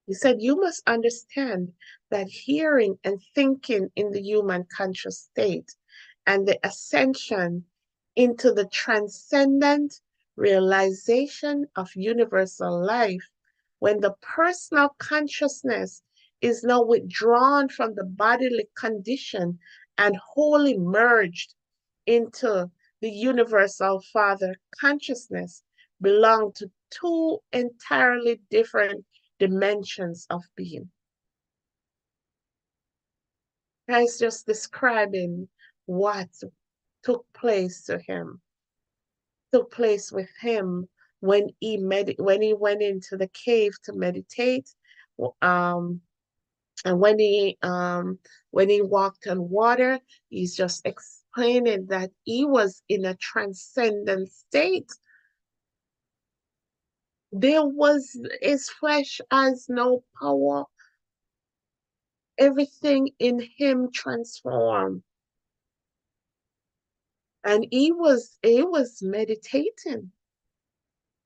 He said, you must understand that hearing and thinking in the human conscious state and the ascension into the transcendent realization of universal life, when the personal consciousness is now withdrawn from the bodily condition and wholly merged into the universal Father consciousness, belong to two entirely different dimensions of being. Christ just describing what took place to him, took place with him when when he went into the cave to meditate, um, and when he walked on water, he's just explaining that he was in a transcendent state. There was his flesh has no power. Everything in him transformed. And he was meditating.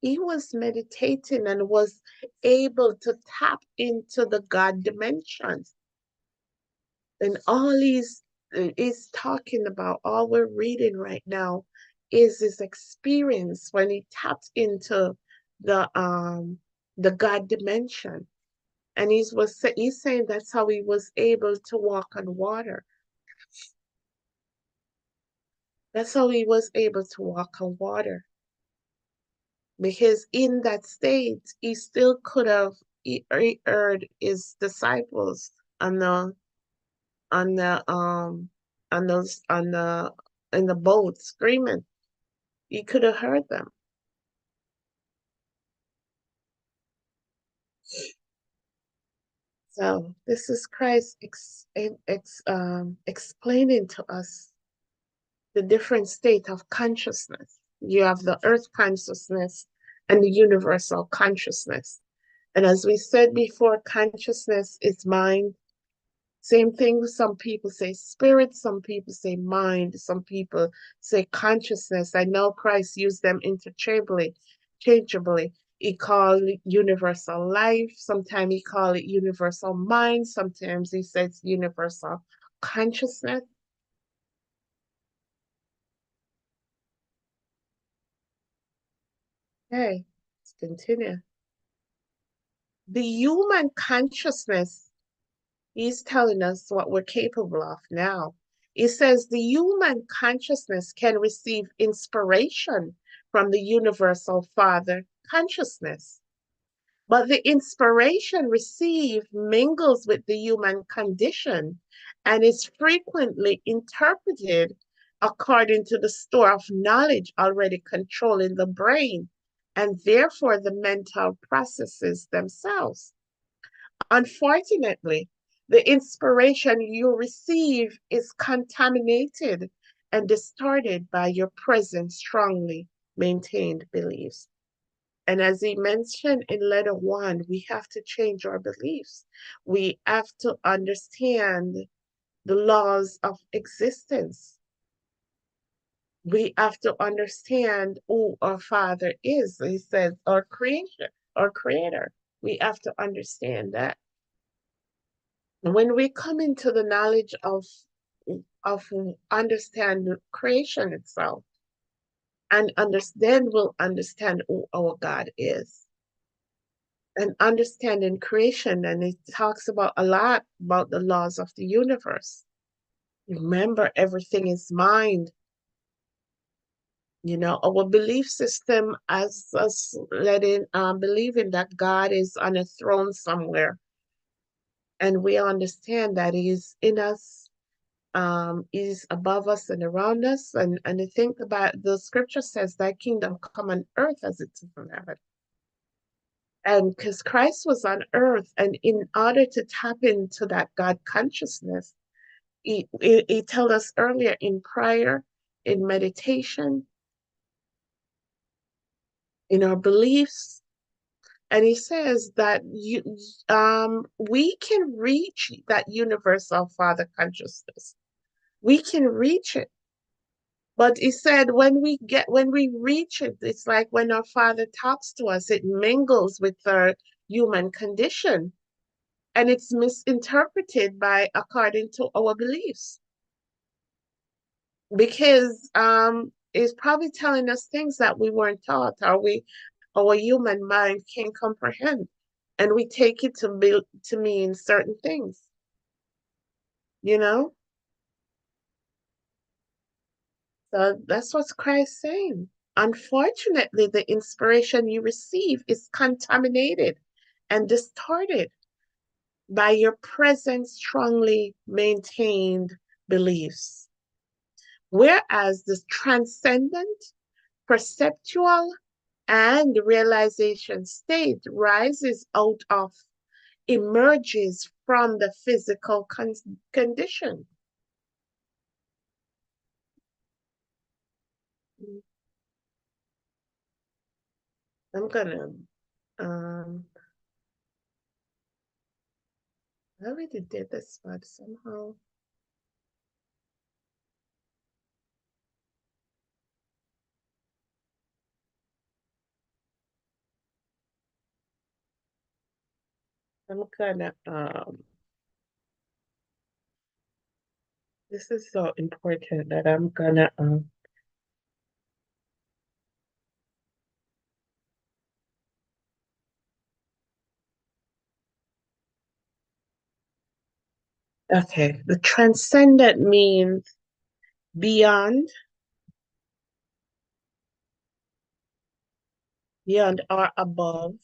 He was meditating and was able to tap into the God dimensions. And all he's talking about, all we're reading right now, is his experience when he tapped into the God dimension. And he's saying that's how he was able to walk on water. That's how he was able to walk on water. Because in that state, he still could have he heard his disciples on the on the on those on the in the boat screaming. He could have heard them. So this is Christ explaining to us the different state of consciousness. You have the earth consciousness and the universal consciousness. And as we said before, consciousness is mind. Same thing, some people say spirit, some people say mind, some people say consciousness. I know Christ used them changeably. He called it universal life, sometimes he called it universal mind, sometimes he says universal consciousness. Okay, let's continue. The human consciousness, he's telling us what we're capable of now. He says the human consciousness can receive inspiration from the universal Father consciousness. But the inspiration received mingles with the human condition and is frequently interpreted according to the store of knowledge already controlling the brain and therefore the mental processes themselves. Unfortunately, the inspiration you receive is contaminated and distorted by your present strongly maintained beliefs. And as he mentioned in letter one, we have to change our beliefs. We have to understand the laws of existence. We have to understand who our Father is. He says, our creation, our Creator. We have to understand that. When we come into the knowledge of understand creation itself and understand, we'll understand who our God is. And understanding creation, and it talks about a lot about the laws of the universe. Remember, everything is mind. You know, our belief system as us letting believing that God is on a throne somewhere, and we understand that He's in us, is above us and around us. And I think about the scripture says, "Thy kingdom come on earth as it is in heaven." And because Christ was on earth, and in order to tap into that God consciousness, he told us earlier in prayer, in meditation, in our beliefs, and he says that we can reach that universal Father consciousness. We can reach it. But he said when we reach it, it's like when our Father talks to us, it mingles with our human condition and it's misinterpreted by according to our beliefs. Because it's probably telling us things that we weren't taught, or our human mind can't comprehend. And we take it to mean certain things, you know? So that's what Christ's saying. Unfortunately, the inspiration you receive is contaminated and distorted by your present strongly maintained beliefs. Whereas the transcendent, perceptual, and realization state rises out of, emerges from the physical condition. I'm gonna, um, I already did this, but somehow, I'm gonna, this is so important that I'm gonna, okay, the transcendent means beyond, beyond or above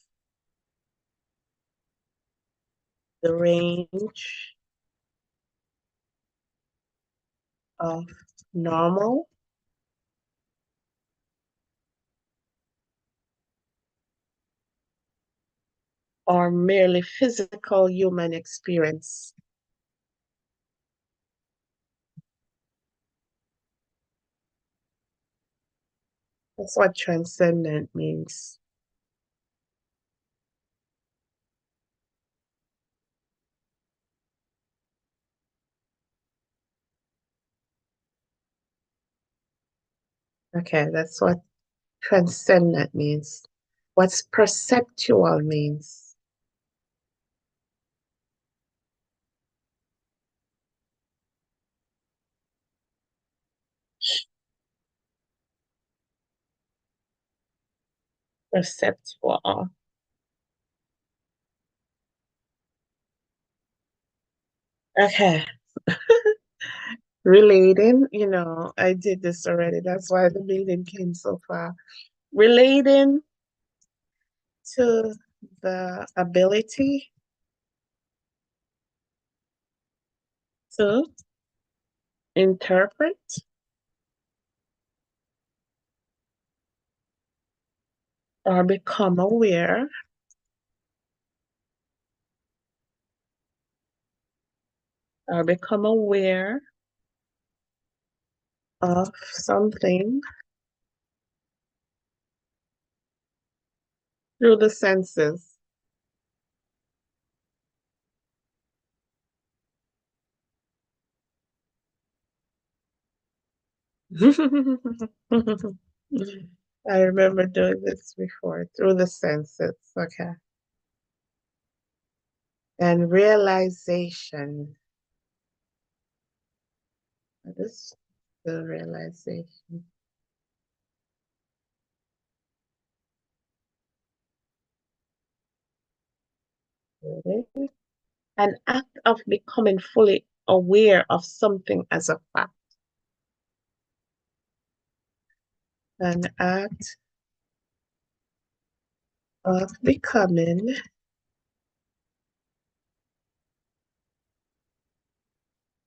the range of normal, or merely physical human experience? That's what transcendent means. Okay, that's what transcendent means. What's perceptual means? Perceptual. Okay. Relating, I did this already. That's why the meeting came so far. Relating to the ability to interpret or become aware of something through the senses. I remember doing this before through the senses. Okay. And realization. What is the realization? Really? An act of becoming fully aware of something as a fact. An act of becoming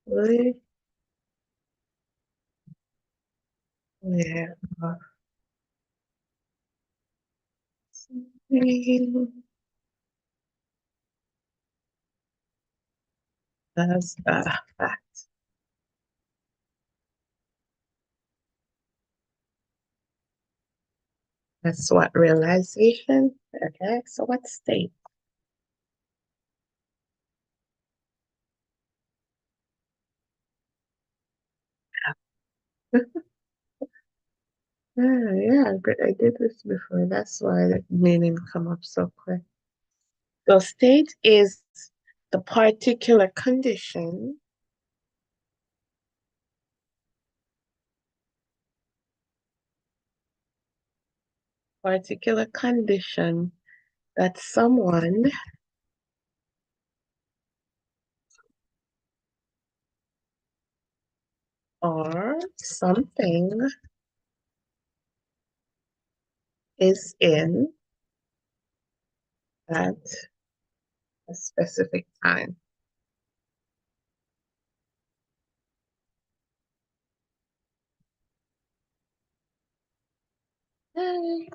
fully aware of something as a fact. That's what realization. Okay, so what state? Yeah, but I did this before. That's why the meaning come up so quick. So state is the particular condition that someone or something is in at a specific time. Hey.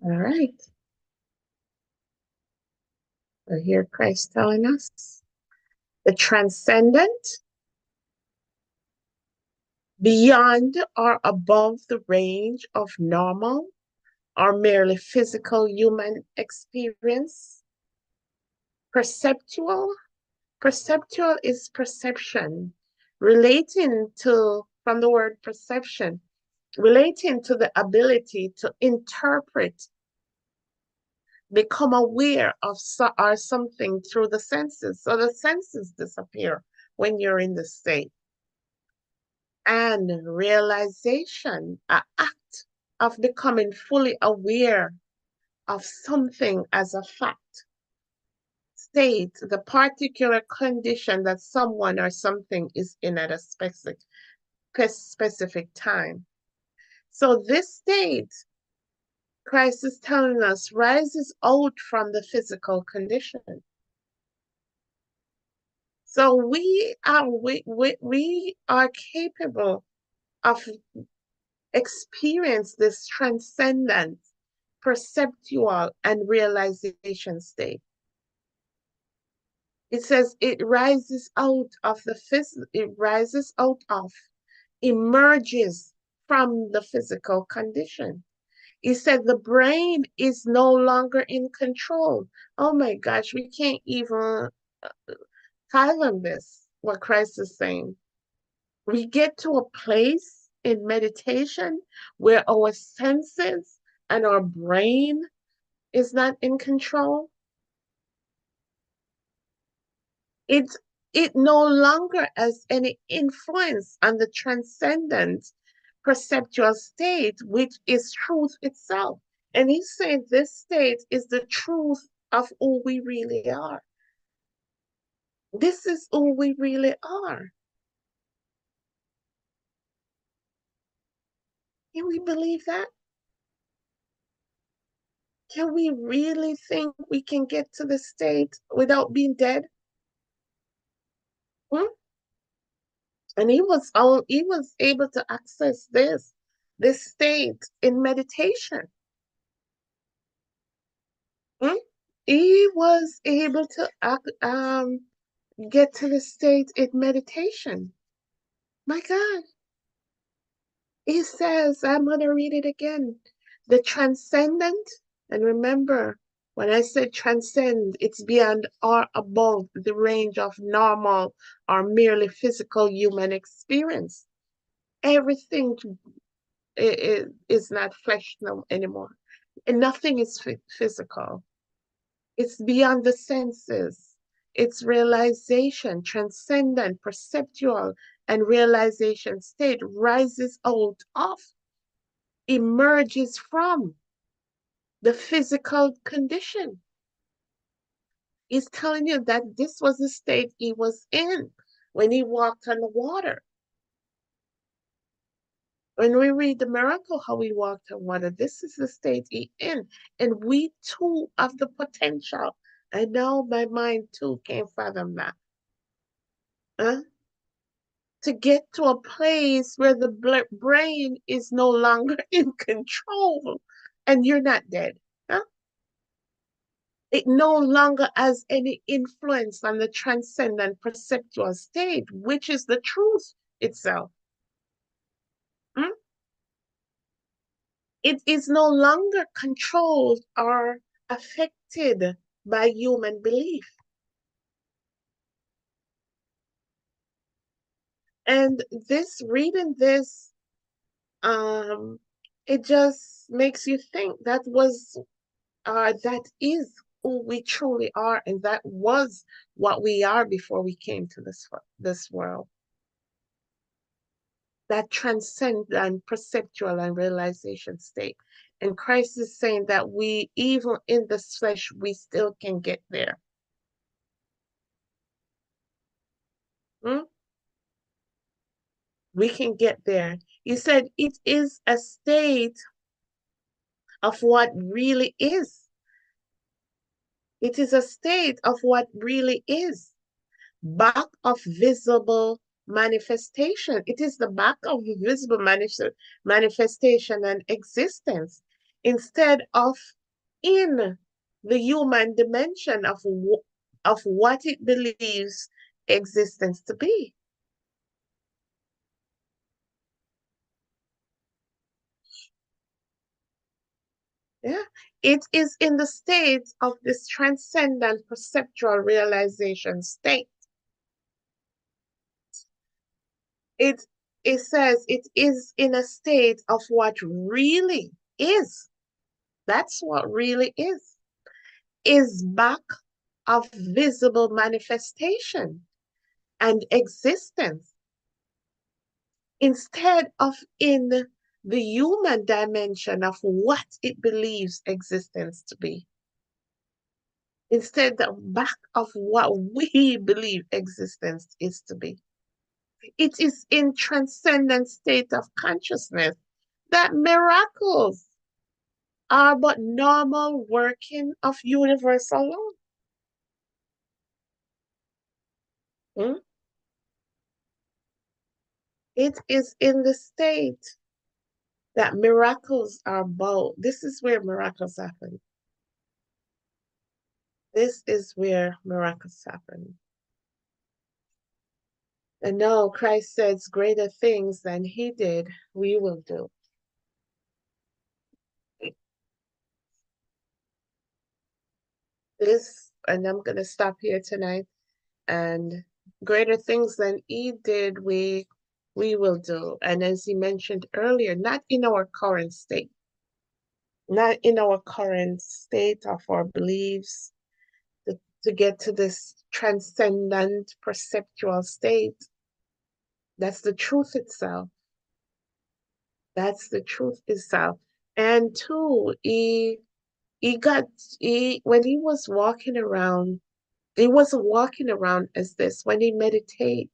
All right. So here Christ telling us the transcendent, beyond or above the range of normal or merely physical human experience. Perceptual. Perceptual is perception, relating to, from the word perception, relating to the ability to interpret, become aware of or something through the senses. So the senses disappear when you're in the state. And realization, an act of becoming fully aware of something as a fact. State the particular condition that someone or something is in at a specific time. So this state, Christ is telling us, rises out from the physical condition. So we are capable of experience this transcendent perceptual and realization state. It says it rises out of emerges from the physical condition. He said the brain is no longer in control. Oh my gosh, we can't even fathom this, what Christ is saying. We get to a place in meditation where our senses and our brain is not in control. It, it no longer has any influence on the transcendent perceptual state, which is truth itself. And he's saying this state is the truth of who we really are. This is who we really are. Can we believe that? Can we really think we can get to the state without being dead? Hmm? And he was able to access this state in meditation. Hmm? He was able to get to the state in meditation. My God. He says, I'm going to read it again. The transcendent, and remember, when I said transcend, it's beyond or above the range of normal or merely physical human experience. Everything is not flesh no, anymore. And nothing is physical. It's beyond the senses. It's realization, transcendent, perceptual, and realization state rises out of, emerges from the physical condition. He's telling you that this was the state he was in when he walked on the water. When we read the miracle, how he walked on water, this is the state he in. And we too have the potential. I know my mind too can't fathom that. Huh? To get to a place where the brain is no longer in control and you're not dead. Huh? It no longer has any influence on the transcendent perceptual state, which is the truth itself. Hmm? It is no longer controlled or affected by human belief. And reading this, um, it just makes you think that is who we truly are, and that was what we are before we came to this world. That transcendent perceptual and realization state. And Christ is saying that we, even in this flesh, we still can get there. Hmm? We can get there. He said it is a state of what really is. It is a state of what really is. Back of visible manifestation. It is the back of the visible manifestation and existence instead of in the human dimension of what it believes existence to be. Yeah, it is in the state of this transcendent perceptual realization state. It it says it is in a state of what really is. That's what really is back of visible manifestation and existence instead of in the human dimension of what it believes existence to be. Instead, the back of what we believe existence is to be. It is in transcendent state of consciousness that miracles are but normal working of universe alone. Hmm? It is in the state that miracles are about. This is where miracles happen. This is where miracles happen. And no, Christ says greater things than he did, we will do. This, and I'm going to stop here tonight. And greater things than he did, we will do. And as he mentioned earlier, not in our current state, not in our current state of our beliefs, to get to this transcendent perceptual state. That's the truth itself. That's the truth itself. And two, he got he when he was walking around, he wasn't walking around as this. When he meditate,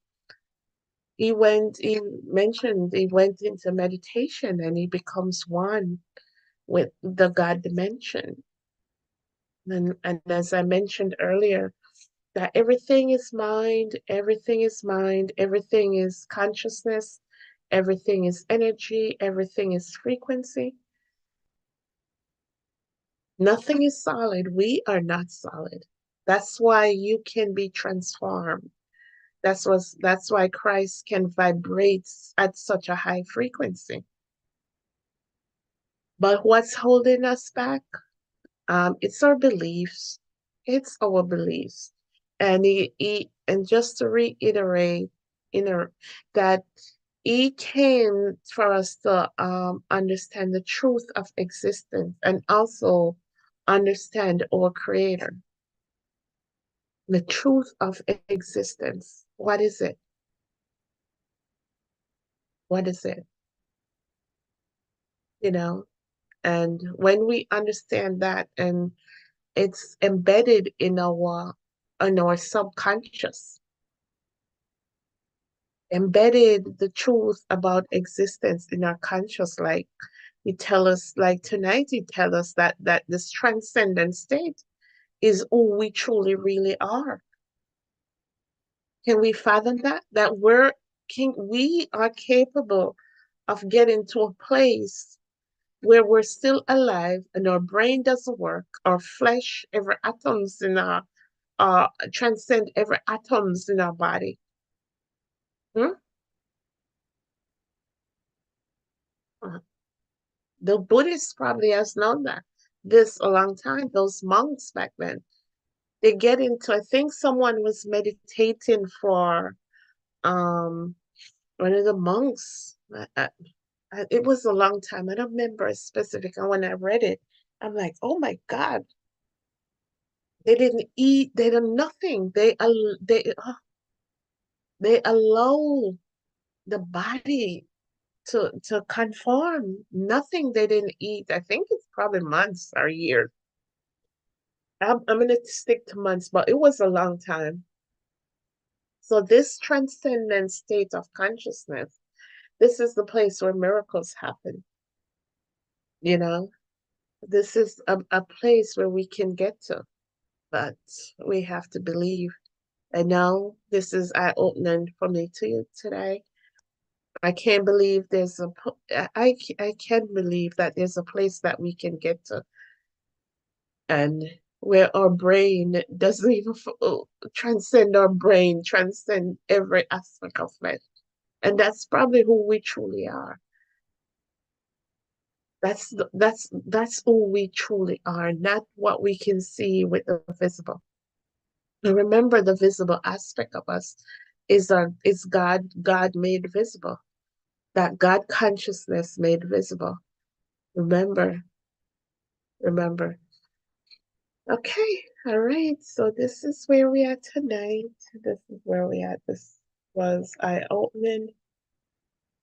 he mentioned he went into meditation and he becomes one with the God dimension. And as I mentioned earlier, that everything is mind, everything is mind, everything is consciousness, everything is energy, everything is frequency. Nothing is solid. We are not solid. That's why you can be transformed. That's why Christ can vibrate at such a high frequency. But what's holding us back? It's our beliefs. It's our beliefs. And just to reiterate, that he came for us to understand the truth of existence and also understand our creator. The truth of existence. What is it? What is it? You know? And when we understand that, and it's embedded in our subconscious, embedded the truth about existence in our conscious, like he tell us, like tonight he tell us that this transcendent state is who we truly really are. Can we fathom that? That we are capable of getting to a place where we're still alive and our brain doesn't work, our flesh, every atoms in our transcend every atoms in our body. Hmm? Uh, The Buddhists probably has known that this a long time. Those monks back then, they get into. I think someone was meditating for one of the monks. It was a long time. I don't remember a specific. And when I read it, I'm like, oh my God, they didn't eat. They did nothing. They allow the body to conform. Nothing they didn't eat. I think it's probably months or years. I'm gonna stick to months, but it was a long time. So this transcendent state of consciousness, this is the place where miracles happen. You know, this is a place where we can get to, but we have to believe. And now this is eye-opening for me to you today. I can't believe I can believe that there's a place that we can get to, and where our brain doesn't even transcend our brain, transcend every aspect of life. And that's probably who we truly are. That's who we truly are, not what we can see with the visible. And remember, the visible aspect of us is God made visible, that God consciousness made visible. Remember, remember. Okay, all right. So this is where we are tonight. This is where we are. This was eye-opening.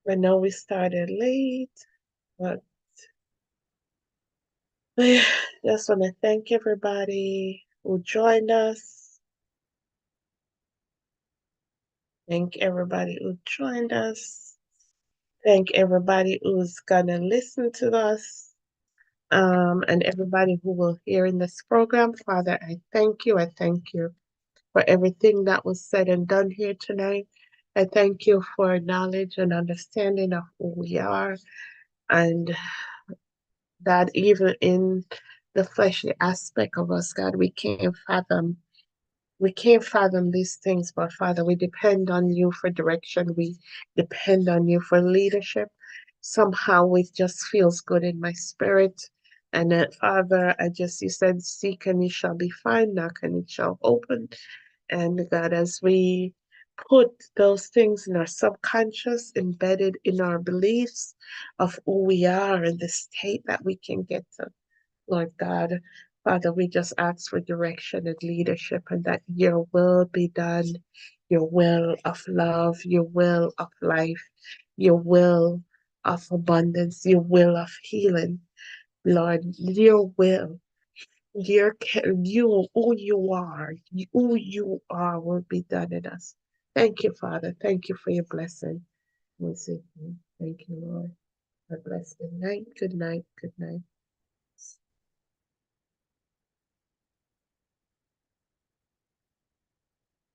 I know we started late, but I just want to thank everybody who joined us. Thank everybody who joined us. Thank everybody who's gonna listen to us. And everybody who will hear in this program. Father, I thank you. I thank you for everything that was said and done here tonight. I thank you for knowledge and understanding of who we are. And that even in the fleshly aspect of us, God, we can't fathom these things, but Father, we depend on you for direction. We depend on you for leadership. Somehow it just feels good in my spirit. And Father, you said, seek and you shall be found, knock and it shall open. And God, as we put those things in our subconscious, embedded in our beliefs of who we are and the state that we can get to, Lord God, Father, we just ask for direction and leadership and that your will be done, your will of love, your will of life, your will of abundance, your will of healing. Lord, your will, who you are will be done in us. Thank you, Father. Thank you for your blessing. We say thank you, Lord. God bless. Good night. Good night. Good night.